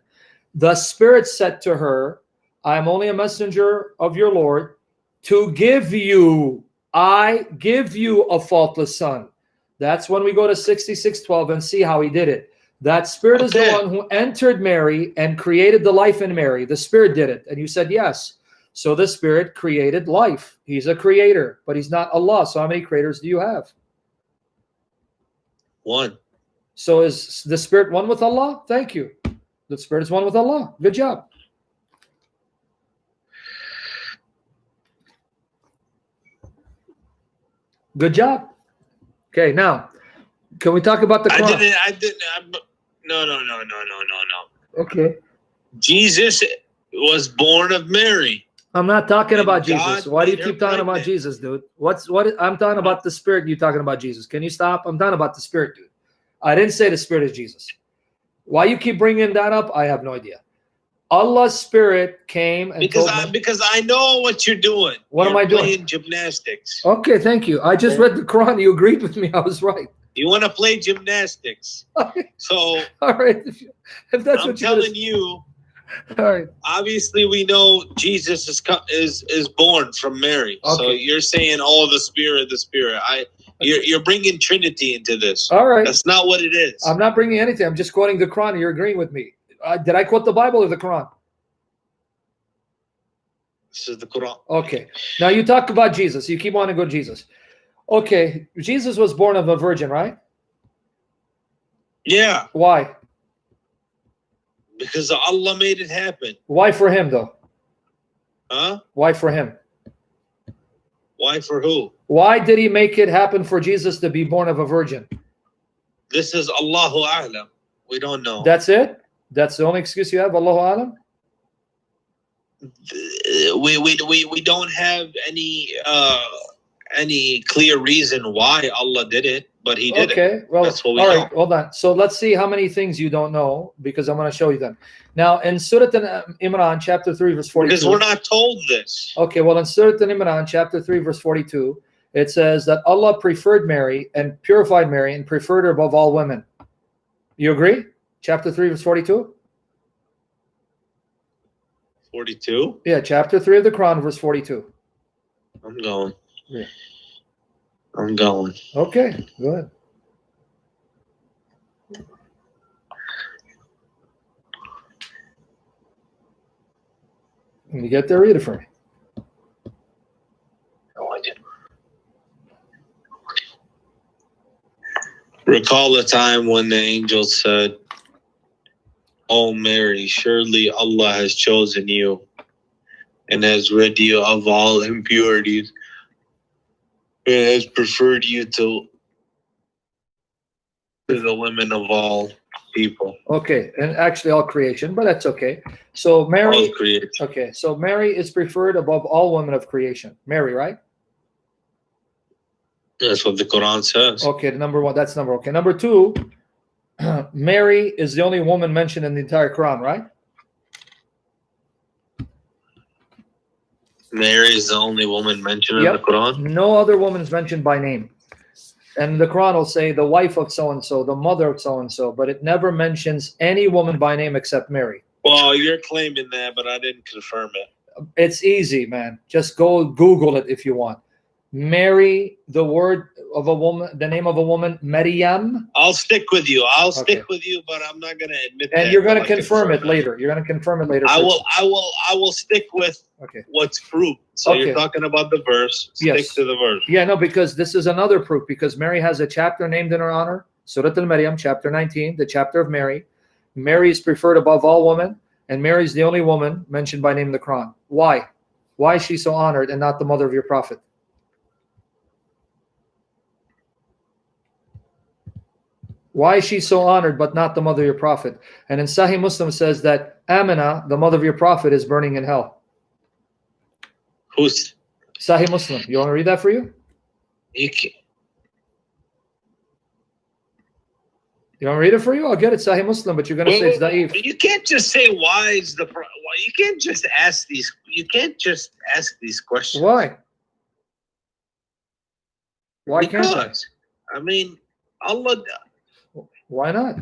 The Spirit said to her, I am only a messenger of your Lord to give you, I give you a faultless son. That's when we go to 66:12 and see how He did it. That Spirit is the one who entered Mary and created the life in Mary. The Spirit did it. And you said yes. So the Spirit created life. He's a creator, but He's not Allah. So how many creators do you have? One. So is the Spirit one with Allah? Thank you. The Spirit is one with Allah. Good job. Good job. Okay, now, can we talk about the Quran? No. Okay. Jesus was born of Mary. I'm not talking about Jesus. Why do you keep talking about Jesus, dude? I'm talking about the Spirit. You talking about Jesus? Can you stop? I'm talking about the Spirit, dude. I didn't say the Spirit is Jesus. Why you keep bringing that up? I have no idea. Allah's Spirit came and because I know what you're doing. What am I doing? Playing gymnastics. Okay, thank you. I just read the Quran. You agreed with me. I was right. You want to play gymnastics? So all right. If that's I'm what telling you. All right. Obviously, we know Jesus is born from Mary. Okay. So you're saying, the Spirit. You're bringing Trinity into this. All right. That's not what it is. I'm not bringing anything. I'm just quoting the Quran. You're agreeing with me. Did I quote the Bible or the Quran? This is the Quran. Okay. Now you talk about Jesus. You keep wanting to go Jesus. Okay. Jesus was born of a virgin, right? Yeah. Why? Because Allah made it happen. Why for Him, though? Huh? Why for Him? Why for who? Why did He make it happen for Jesus to be born of a virgin? This is Allahu A'lam. We don't know. That's it? That's the only excuse you have, Allahu A'lam? We don't have any clear reason why Allah did it, but He did it. Okay, well, that's what we all know. right, hold on. So let's see how many things you don't know, because I'm going to show you them. Now, in Surah Imran, chapter 3, verse 42. Because we're not told this. Okay, well, in Surah Imran, chapter 3, verse 42, it says that Allah preferred Mary and purified Mary and preferred her above all women. You agree? Chapter 3, verse 42? 42? Yeah, chapter 3 of the Quran, verse 42. I'm going. Yeah. I'm going. Okay, go ahead. When you get there, read it for me. No, I didn't. Recall the time when the angel said, "O Mary, surely Allah has chosen you and has rid you of all impurities and has preferred you to the women of all people. Okay, and actually all creation, but that's okay. So Mary, All creation. okay, so Mary is preferred above all women of creation. Mary, right? That's what the Quran says. Okay, number one, that's number. Okay, number two, Mary is the only woman mentioned in the entire Quran, right? Mary is the only woman mentioned in the Quran. No other woman is mentioned by name. And the Quran will say the wife of so-and-so, the mother of so-and-so, but it never mentions any woman by name except Mary. Well, you're claiming that, but I didn't confirm it. It's easy, man. Just go Google it if you want. Mary, the word of a woman, the name of a woman, Maryam. I'll stick with you. I'll stick with you, but I'm not going to admit that. And you're going to confirm it later. You're going to confirm it later. I will stick with what's proved. So you're talking about the verse. Stick to the verse. Yeah, no, because this is another proof. Because Mary has a chapter named in her honor, Surah Al-Maryam, chapter 19, the chapter of Mary. Mary is preferred above all women, and Mary is the only woman mentioned by name in the Quran. Why? Why is she so honored and not the mother of your prophet? Why is she so honored but not the mother of your prophet? And in Sahih Muslim says that Amina, the mother of your prophet, is burning in hell. Who's? Sahih Muslim. You want to read that for you? You want me to read it for you? I'll get it, Sahih Muslim, but you're going to say it's da'if. You can't just say why is the. You can't just ask these. You can't just ask these questions. Why? Why can't I? I mean, Allah. Why not?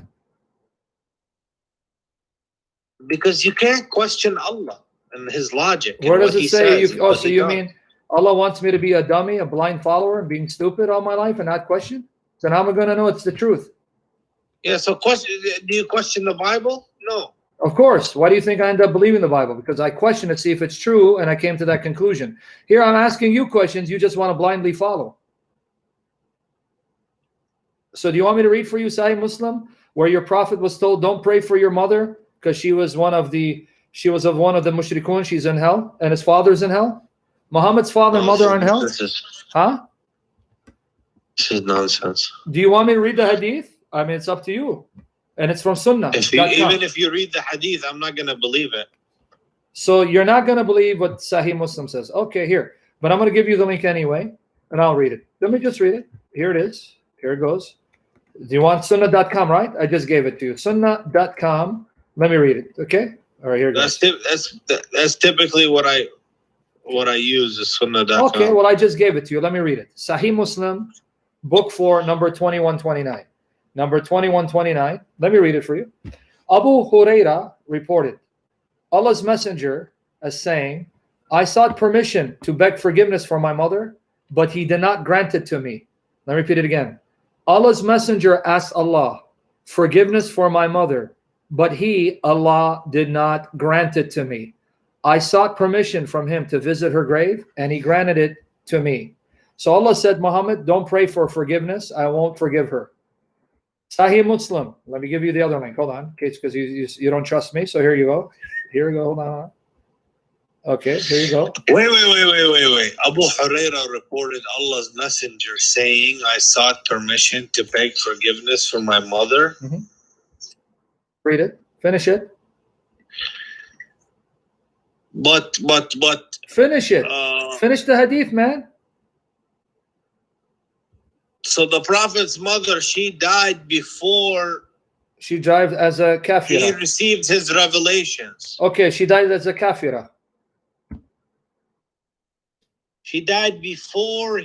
Because you can't question Allah and His logic. Where does it say? So you mean Allah wants me to be a dummy, a blind follower, and being stupid all my life and not question? So how am I going to know it's the truth? Yeah. So do you question the Bible? No. Of course. Why do you think I end up believing the Bible? Because I question it, see if it's true, and I came to that conclusion. Here I'm asking you questions. You just want to blindly follow. So do you want me to read for you Sahih Muslim, where your prophet was told, don't pray for your mother because she was of one of the mushrikun, she's in hell, and his father's in hell? Muhammad's father and mother are in hell? This is nonsense. Do you want me to read the hadith? I mean, it's up to you. And it's from Sunnah. Even if you read the hadith, I'm not going to believe it. So you're not going to believe what Sahih Muslim says. Okay, here. But I'm going to give you the link anyway, and I'll read it. Let me just read it. Here it is. Here it goes. Do you want sunnah.com, right? I just gave it to you. Sunnah.com. Let me read it. Okay? All right, here it goes. That's typically what I use is sunnah.com. Okay, well, I just gave it to you. Let me read it. Sahih Muslim, book 4, number 2129. Number 2129. Let me read it for you. Abu Huraira reported, Allah's messenger as saying, I sought permission to beg forgiveness for my mother, but He did not grant it to me. Let me repeat it again. Allah's messenger asked Allah forgiveness for my mother, but He, Allah, did not grant it to me. I sought permission from Him to visit her grave, and He granted it to me. So Allah said, Muhammad, don't pray for forgiveness. I won't forgive her. Sahih Muslim. Let me give you the other link. Hold on, because you don't trust me. So here you go. Here you go. Hold on. Okay, here you go. Wait. Abu Huraira reported Allah's messenger saying, I sought permission to beg forgiveness for my mother. Mm-hmm. Read it. Finish it. But. Finish it. Finish the hadith, man. So the Prophet's mother, she died before. She died as a kafira. He received his revelations. Okay, she died as a kafira. She died before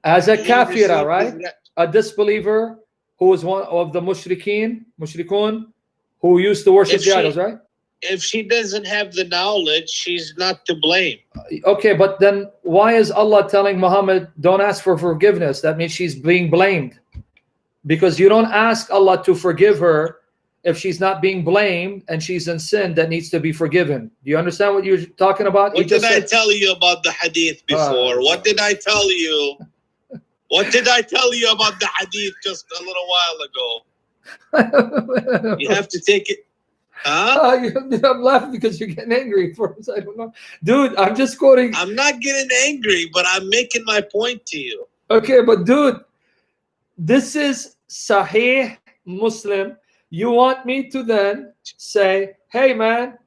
as a kafira, right? A disbeliever who was one of the mushrikun, who used to worship the idols, right? If she doesn't have the knowledge, she's not to blame. Okay, but then why is Allah telling Muhammad, don't ask for forgiveness? That means she's being blamed. Because you don't ask Allah to forgive her if she's not being blamed and she's in sin that needs to be forgiven. Do you understand what you're talking about? What did I tell you about the hadith before? What did I tell you? What did I tell you about the hadith just a little while ago? You have to take it. Huh? I'm laughing because you're getting angry for us. I don't know. Dude, I'm just quoting. I'm not getting angry, but I'm making my point to you. Okay, but dude, this is Sahih Muslim. You want me to then say, hey man,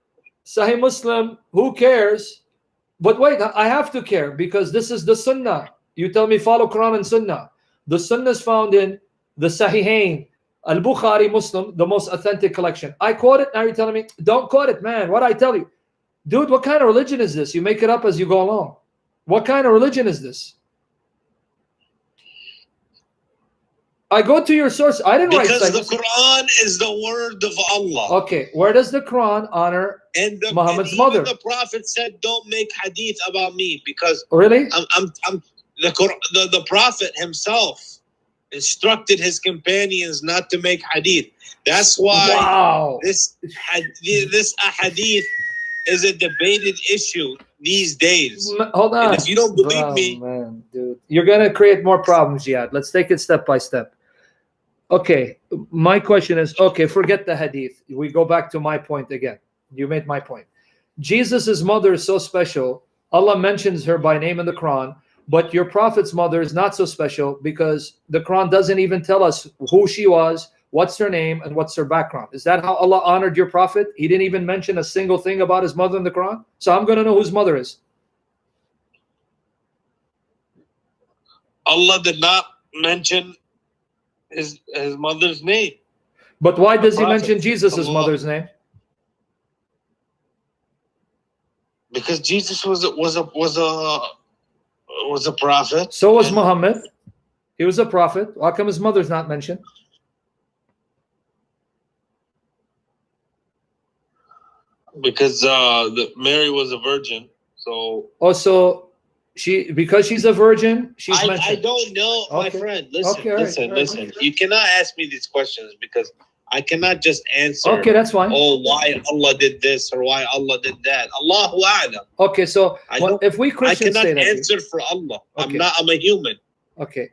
Sahih Muslim, who cares? But wait, I have to care because this is the Sunnah. You tell me follow Quran and Sunnah. The Sunnah is found in the Sahihain, Al-Bukhari, Muslim, the most authentic collection. I quote it, now you're telling me, don't quote it, man. What I tell you? Dude, what kind of religion is this? You make it up as you go along. What kind of religion is this? I go to your source. I didn't write because the Quran is the word of Allah. Okay, where does the Quran honor Muhammad's mother? The Prophet said, "Don't make hadith about me," because really, the Prophet himself instructed his companions not to make hadith. That's why this hadith is a debated issue these days. Hold on. And if you don't believe me, man, dude, you're gonna create more problems, Jihad. Let's take it step by step. Okay, my question is, okay, forget the hadith. We go back to my point again. You made my point. Jesus's mother is so special. Allah mentions her by name in the Quran, but your Prophet's mother is not so special because the Quran doesn't even tell us who she was, what's her name, and what's her background. Is that how Allah honored your Prophet? He didn't even mention a single thing about his mother in the Quran? So I'm going to know whose mother is. Allah did not mention his mother's name. But why does he mention Jesus' mother's name? Because Jesus was a prophet. So was Muhammad. He was a prophet. How come his mother's not mentioned? Because Mary was a virgin. So also because she's a virgin, she's mentioned. I don't know, my friend. Listen. You cannot ask me these questions because I cannot just answer. Okay, that's fine. Oh, why Allah did this or why Allah did that. Allahu A'lam. Okay, so if we Christians I say cannot that, answer for Allah. Okay. I'm a human. Okay,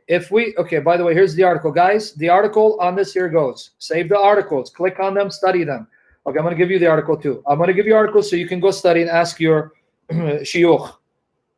by the way, here's the article, guys. The article on this here goes. Save the articles. Click on them. Study them. Okay, I'm going to give you the article too. I'm going to give you articles so you can go study and ask your shuyukh.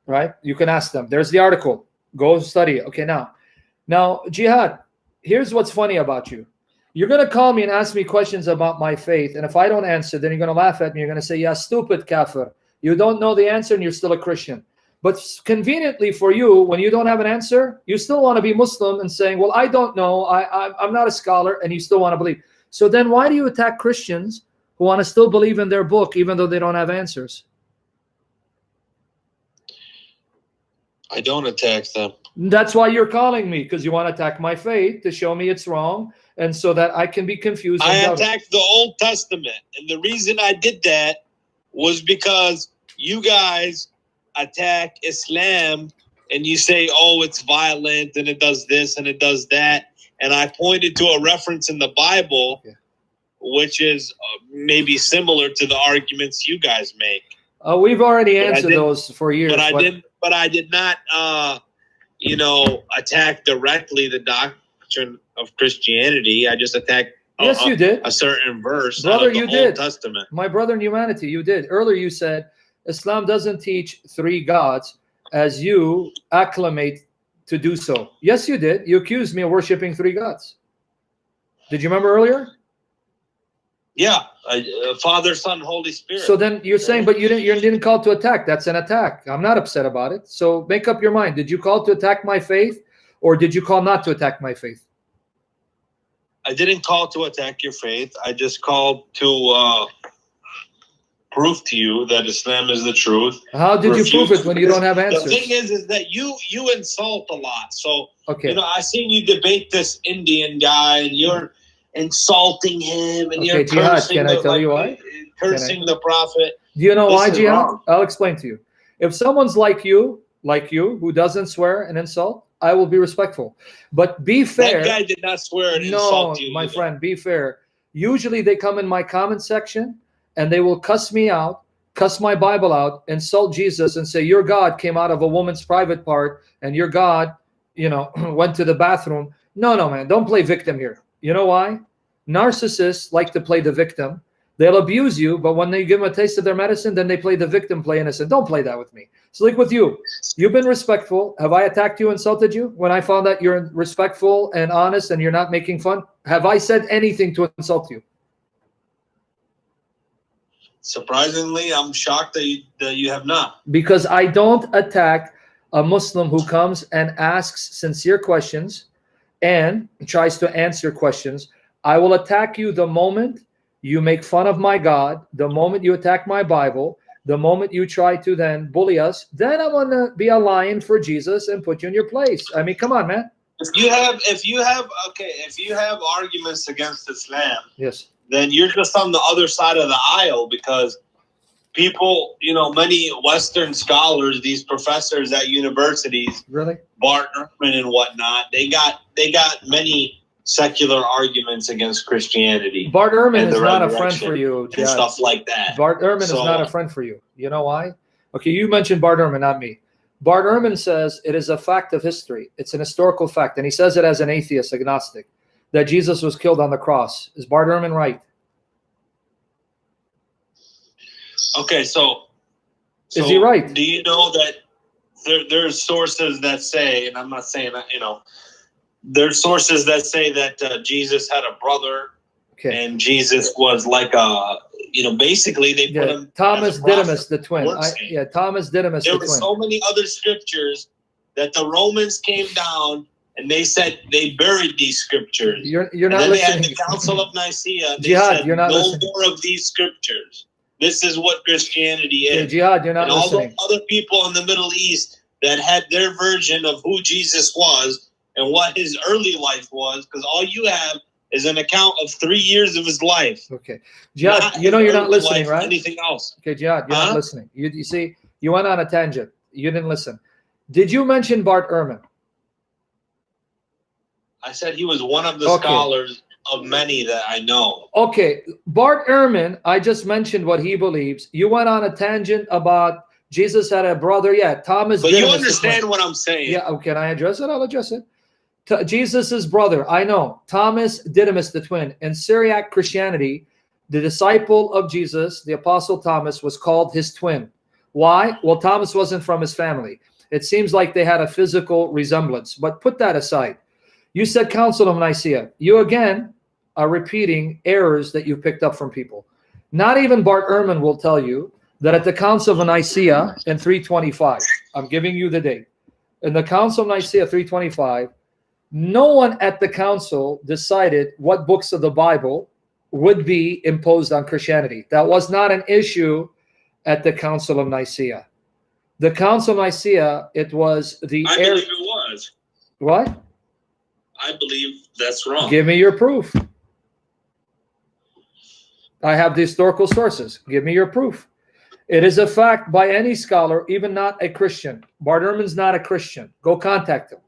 Right? You can ask them. There's the article. Go study it. Okay, now, Jihad, here's what's funny about you. You're going to call me and ask me questions about my faith, and if I don't answer, then you're going to laugh at me. You're going to say, yeah, stupid kafir. You don't know the answer and you're still a Christian. But conveniently for you, when you don't have an answer, you still want to be Muslim and saying, well, I don't know. I'm not a scholar, and you still want to believe. So then why do you attack Christians who want to still believe in their book even though they don't have answers? I don't attack them. That's why you're calling me, because you want to attack my faith to show me it's wrong, and so that I can be confused. I attacked the Old Testament, and the reason I did that was because you guys attack Islam, and you say, oh, it's violent, and it does this, and it does that, and I pointed to a reference in the Bible, which is maybe similar to the arguments you guys make. We've already answered those for years. But I did not, attack directly the doctrine of Christianity. I just attacked you did. A certain verse brother, out of the Old Testament. My brother in humanity, you did. Earlier you said Islam doesn't teach three gods as you acclimate to do so. Yes, you did. You accused me of worshiping three gods. Did you remember earlier? Yeah, Father, Son, Holy Spirit. So then you're saying, but you didn't call to attack. That's an attack. I'm not upset about it. So make up your mind. Did you call to attack my faith, or did you call not to attack my faith? I didn't call to attack your faith. I just called to prove to you that Islam is the truth. How did you prove it when you don't have answers? The thing is that you insult a lot. So okay, I seen you debate this Indian guy, and you're insulting him, and you're Jihad, cursing. Can I tell you why? Cursing the Prophet. Do you know why, Jihad? I'll explain to you. If someone's like you, who doesn't swear and insult, I will be respectful. But be fair. That guy did not swear and insult you. No, my friend, be fair. Usually they come in my comment section and they will cuss me out, cuss my Bible out, insult Jesus, and say your God came out of a woman's private part, and your God, went to the bathroom. No, man, don't play victim here. You know why? Narcissists like to play the victim They'll abuse you, but when they give them a taste of their medicine, then they play the victim, play innocent. Don't play that with me. It's like with you. You've been respectful. Have I attacked you, insulted you? When I found that you're respectful and honest and you're not making fun, have I said anything to insult you? Surprisingly, I'm shocked that you have not. Because I don't attack a Muslim who comes and asks sincere questions and tries to answer questions. I will attack you the moment you make fun of my God, the moment you attack my Bible, the moment you try to then bully us, then I want to be a lion for Jesus and put you in your place. I mean, come on, man. If you have arguments against Islam, yes, then you're just on the other side of the aisle, because people, many Western scholars, these professors at universities, really, Bart Ehrman and whatnot, they got many secular arguments against Christianity. Bart Ehrman is not a friend for you, and stuff like that. Bart Ehrman is not a friend for you. You know why? Okay, you mentioned Bart Ehrman, not me. Bart Ehrman says it is a fact of history. It's an historical fact, and he says it as an atheist, agnostic, that Jesus was killed on the cross. Is Bart Ehrman right? Okay, so is he right? Do you know that there's sources that say, and I'm not saying that, there's sources that say that Jesus had a brother, and Jesus was like a, basically they put him Thomas Didymus, the twin. Thomas Didymus, there the were twin. so many other scriptures that the Romans came down and they said they buried these scriptures. You're not and then listening. They had the Council of Nicaea. They Jihad, said you're not no listening. more of these scriptures. This is what Christianity is. Jihad, you're not and listening. all those other people in the Middle East that had their version of who Jesus was and what his early life was, because all you have is an account of 3 years of his life. Okay, Jihad, you're not listening, right? Anything else? Okay, Jihad, you're not listening. You see, you went on a tangent. You didn't listen. Did you mention Bart Ehrman? I said he was one of the scholars of many that I know. Okay, Bart Ehrman, I just mentioned what he believes. You went on a tangent about Jesus had a brother. Yeah, Thomas. But you understand what I'm saying. Yeah, okay, can I address it? I'll address it. Jesus's brother, I know, Thomas Didymus, the twin. In Syriac Christianity, the disciple of Jesus, the Apostle Thomas, was called his twin. Why? Well, Thomas wasn't from his family. It seems like they had a physical resemblance, but put that aside. You said Council of Nicaea. You again are repeating errors that you picked up from people. Not even Bart Ehrman will tell you that at the Council of Nicaea in 325, I'm giving you the date. In the Council of Nicaea 325, no one at the council decided what books of the Bible would be imposed on Christianity. That was not an issue at the Council of Nicaea. The Council of Nicaea, it was the... I believe it was. What? I believe that's wrong. Give me your proof. I have the historical sources. Give me your proof. It is a fact by any scholar, even not a Christian. Bart Ehrman's not a Christian. Go contact him.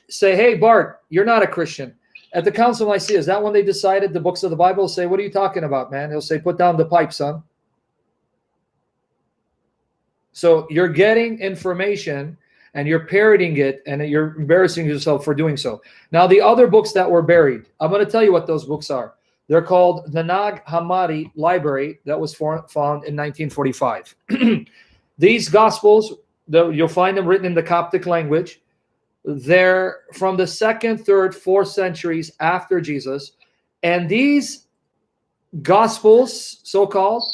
Say, hey, Bart, you're not a Christian. At the Council of Nicaea, is that when they decided the books of the Bible? Say, what are you talking about, man? He'll say, put down the pipe, son. So you're getting information and you're parroting it and you're embarrassing yourself for doing so. Now, the other books that were buried, I'm going to tell you what those books are. They're called the Nag Hammadi Library that was found in 1945. These Gospels, you'll find them written in the Coptic language. They're from the 2nd, 3rd, 4th centuries after Jesus. And these Gospels, so-called,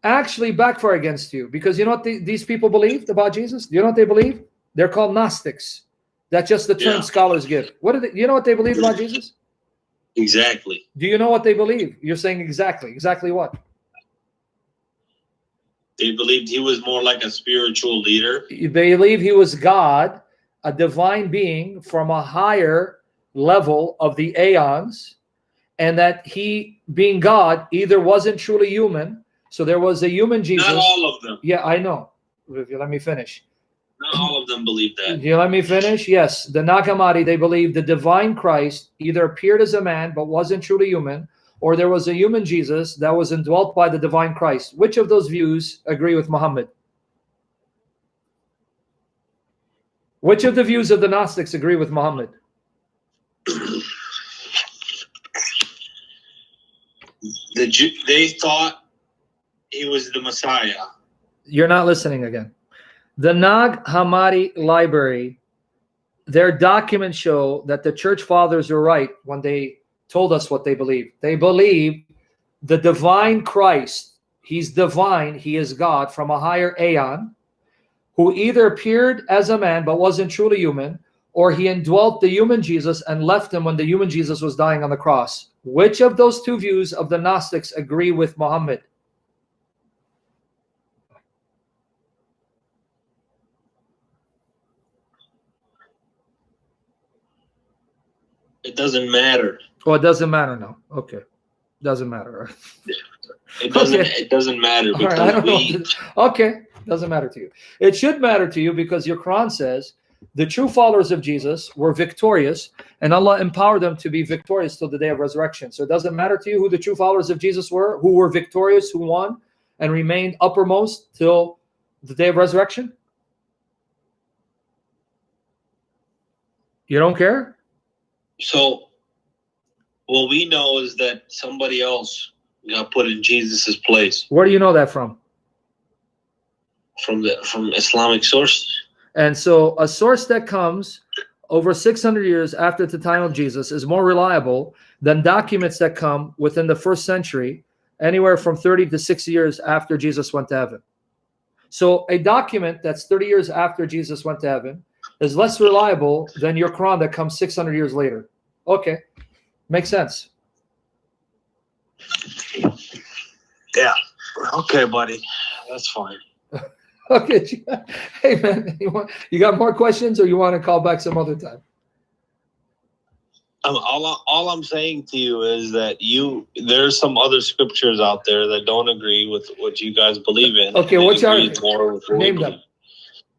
actually backfire against you. Because you know what these people believed about Jesus? Do you know what they believe? They're called Gnostics. That's just the term scholars give. You know what they believe about Jesus? Exactly. Do you know what they believe? You're saying exactly. Exactly what? They believed he was more like a spiritual leader. They believe he was God, a divine being from a higher level of the aeons, and that he, being God, either wasn't truly human, so there was a human Jesus. Not all of them. Yeah, I know. Let me finish. Not all of them believe that. You let me finish? Yes. The Nag Hammadi, they believe the divine Christ either appeared as a man but wasn't truly human, or there was a human Jesus that was indwelt by the divine Christ. Which of those views agree with Muhammad? Which of the views of the Gnostics agree with Muhammad? They thought he was the Messiah. You're not listening again. The Nag Hammadi Library, their documents show that the church fathers are right when they told us what they believe. They believe the divine Christ, he's divine, he is God from a higher aeon, who either appeared as a man but wasn't truly human, or he indwelt the human Jesus and left him when the human Jesus was dying on the cross. Which of those two views of the Gnostics agree with Muhammad? It doesn't matter. Oh, it doesn't matter now. Okay. Doesn't matter. It doesn't. Okay. It doesn't matter All right, because I don't know. Okay, doesn't matter to you. It should matter to you because your Quran says the true followers of Jesus were victorious, and Allah empowered them to be victorious till the day of resurrection. So it doesn't matter to you who the true followers of Jesus were, who were victorious, who won, and remained uppermost till the day of resurrection? You don't care? So, what we know is that somebody else got put in Jesus's place. Where do you know that from? From Islamic sources. And so a source that comes over 600 years after the time of Jesus is more reliable than documents that come within the first century, anywhere from 30 to 60 years after Jesus went to heaven. So a document that's 30 years after Jesus went to heaven is less reliable than your Quran that comes 600 years later. Okay, makes sense. Yeah. Okay, buddy. That's fine. Okay. Hey, man, you got more questions, or you want to call back some other time? All I'm saying to you is that there's some other scriptures out there that don't agree with what you guys believe in. Okay, what's your name them?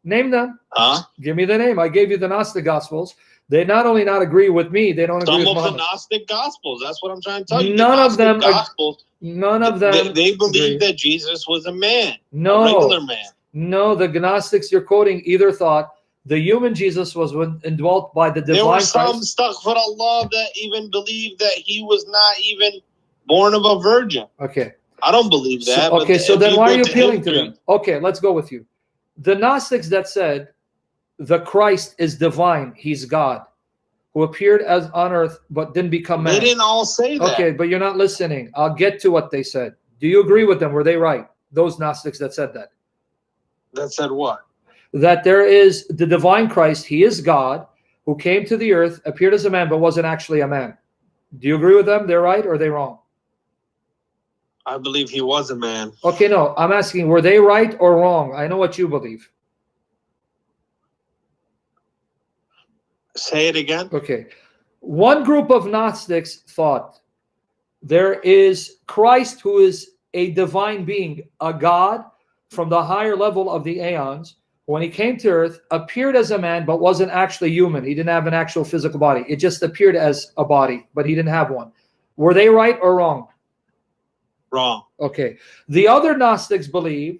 Name them. Huh? Give me the name. I gave you the Gnostic Gospels. They not only not agree with me, they don't agree with Muhammad. Some of the Gnostic Gospels. That's what I'm trying to tell you. None of them. None of them. They believe that Jesus was a man. No. A regular man. No, the Gnostics you're quoting either thought the human Jesus was indwelt by the divine There were Christ. some stuck for Allah that even believed that he was not even born of a virgin. Okay. I don't believe that. So then why are you appealing to them? Okay, let's go with you. The Gnostics that said the Christ is divine, he's God, who appeared as on earth but didn't become man. They didn't all say that. Okay, but you're not listening. I'll get to what they said. Do you agree with them? Were they right? Those Gnostics that said that. That said what? That there is the divine Christ, he is God, who came to the earth, appeared as a man, but wasn't actually a man. Do you agree with them? They're right or are they wrong? I believe he was a man. Okay, no, I'm asking, were they right or wrong? I know what you believe. Say it again. Okay. One group of Gnostics thought there is Christ who is a divine being, a God from the higher level of the aeons. When he came to earth, appeared as a man, but wasn't actually human. He didn't have an actual physical body. It just appeared as a body, but he didn't have one. Were they right or wrong? Wrong. Okay. The other Gnostics believe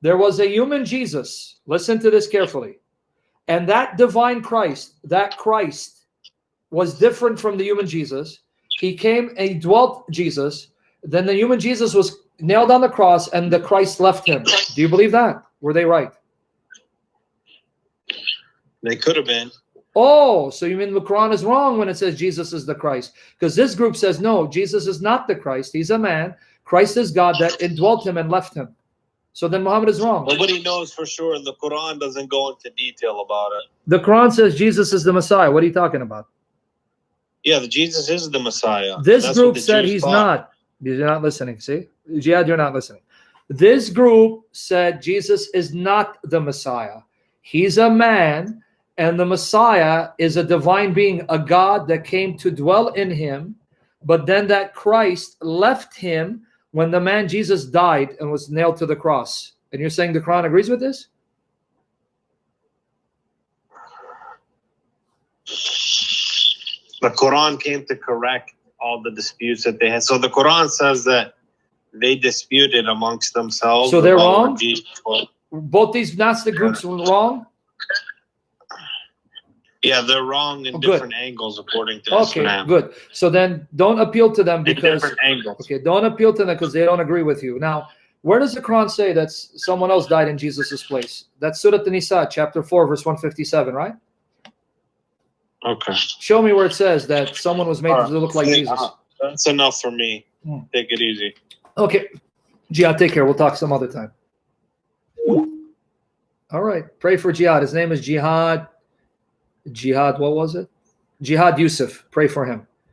there was a human Jesus. Listen to this carefully. And that divine Christ, that Christ was different from the human Jesus. He came and he dwelt Jesus. Then the human Jesus was nailed on the cross and the Christ left him. Do you believe that? Were they right? They could have been. Oh, so you mean the Quran is wrong when it says Jesus is the Christ? Because this group says, no, Jesus is not the Christ. He's a man. Christ is God that indwelt him and left him. So then Muhammad is wrong. Nobody knows for sure. The Quran doesn't go into detail about it. The Quran says Jesus is the Messiah. What are you talking about? Yeah, Jesus is the Messiah. This group said he's not. You're not listening. See? Jihad, you're not listening. This group said Jesus is not the Messiah. He's a man, and the Messiah is a divine being, a God that came to dwell in him, but then that Christ left him when the man Jesus died and was nailed to the cross. And you're saying the Quran agrees with this? The Quran came to correct all the disputes that they had. So the Quran says that they disputed amongst themselves. So they're wrong? Both these Gnostic groups were wrong? Yeah, they're wrong in different angles according to Islam. Okay, good. So then don't appeal to them because different angles. Okay, don't appeal to them because they don't agree with you. Now, where does the Quran say that someone else died in Jesus' place? That's Surah An-Nisa, chapter 4, verse 157, right? Okay. Show me where it says that someone was made to look like Jesus. That's enough for me. Take it easy. Okay. Jihad, take care. We'll talk some other time. All right. Pray for Jihad. His name is Jihad. Jihad, what was it? Jihad Yusef. Pray for him.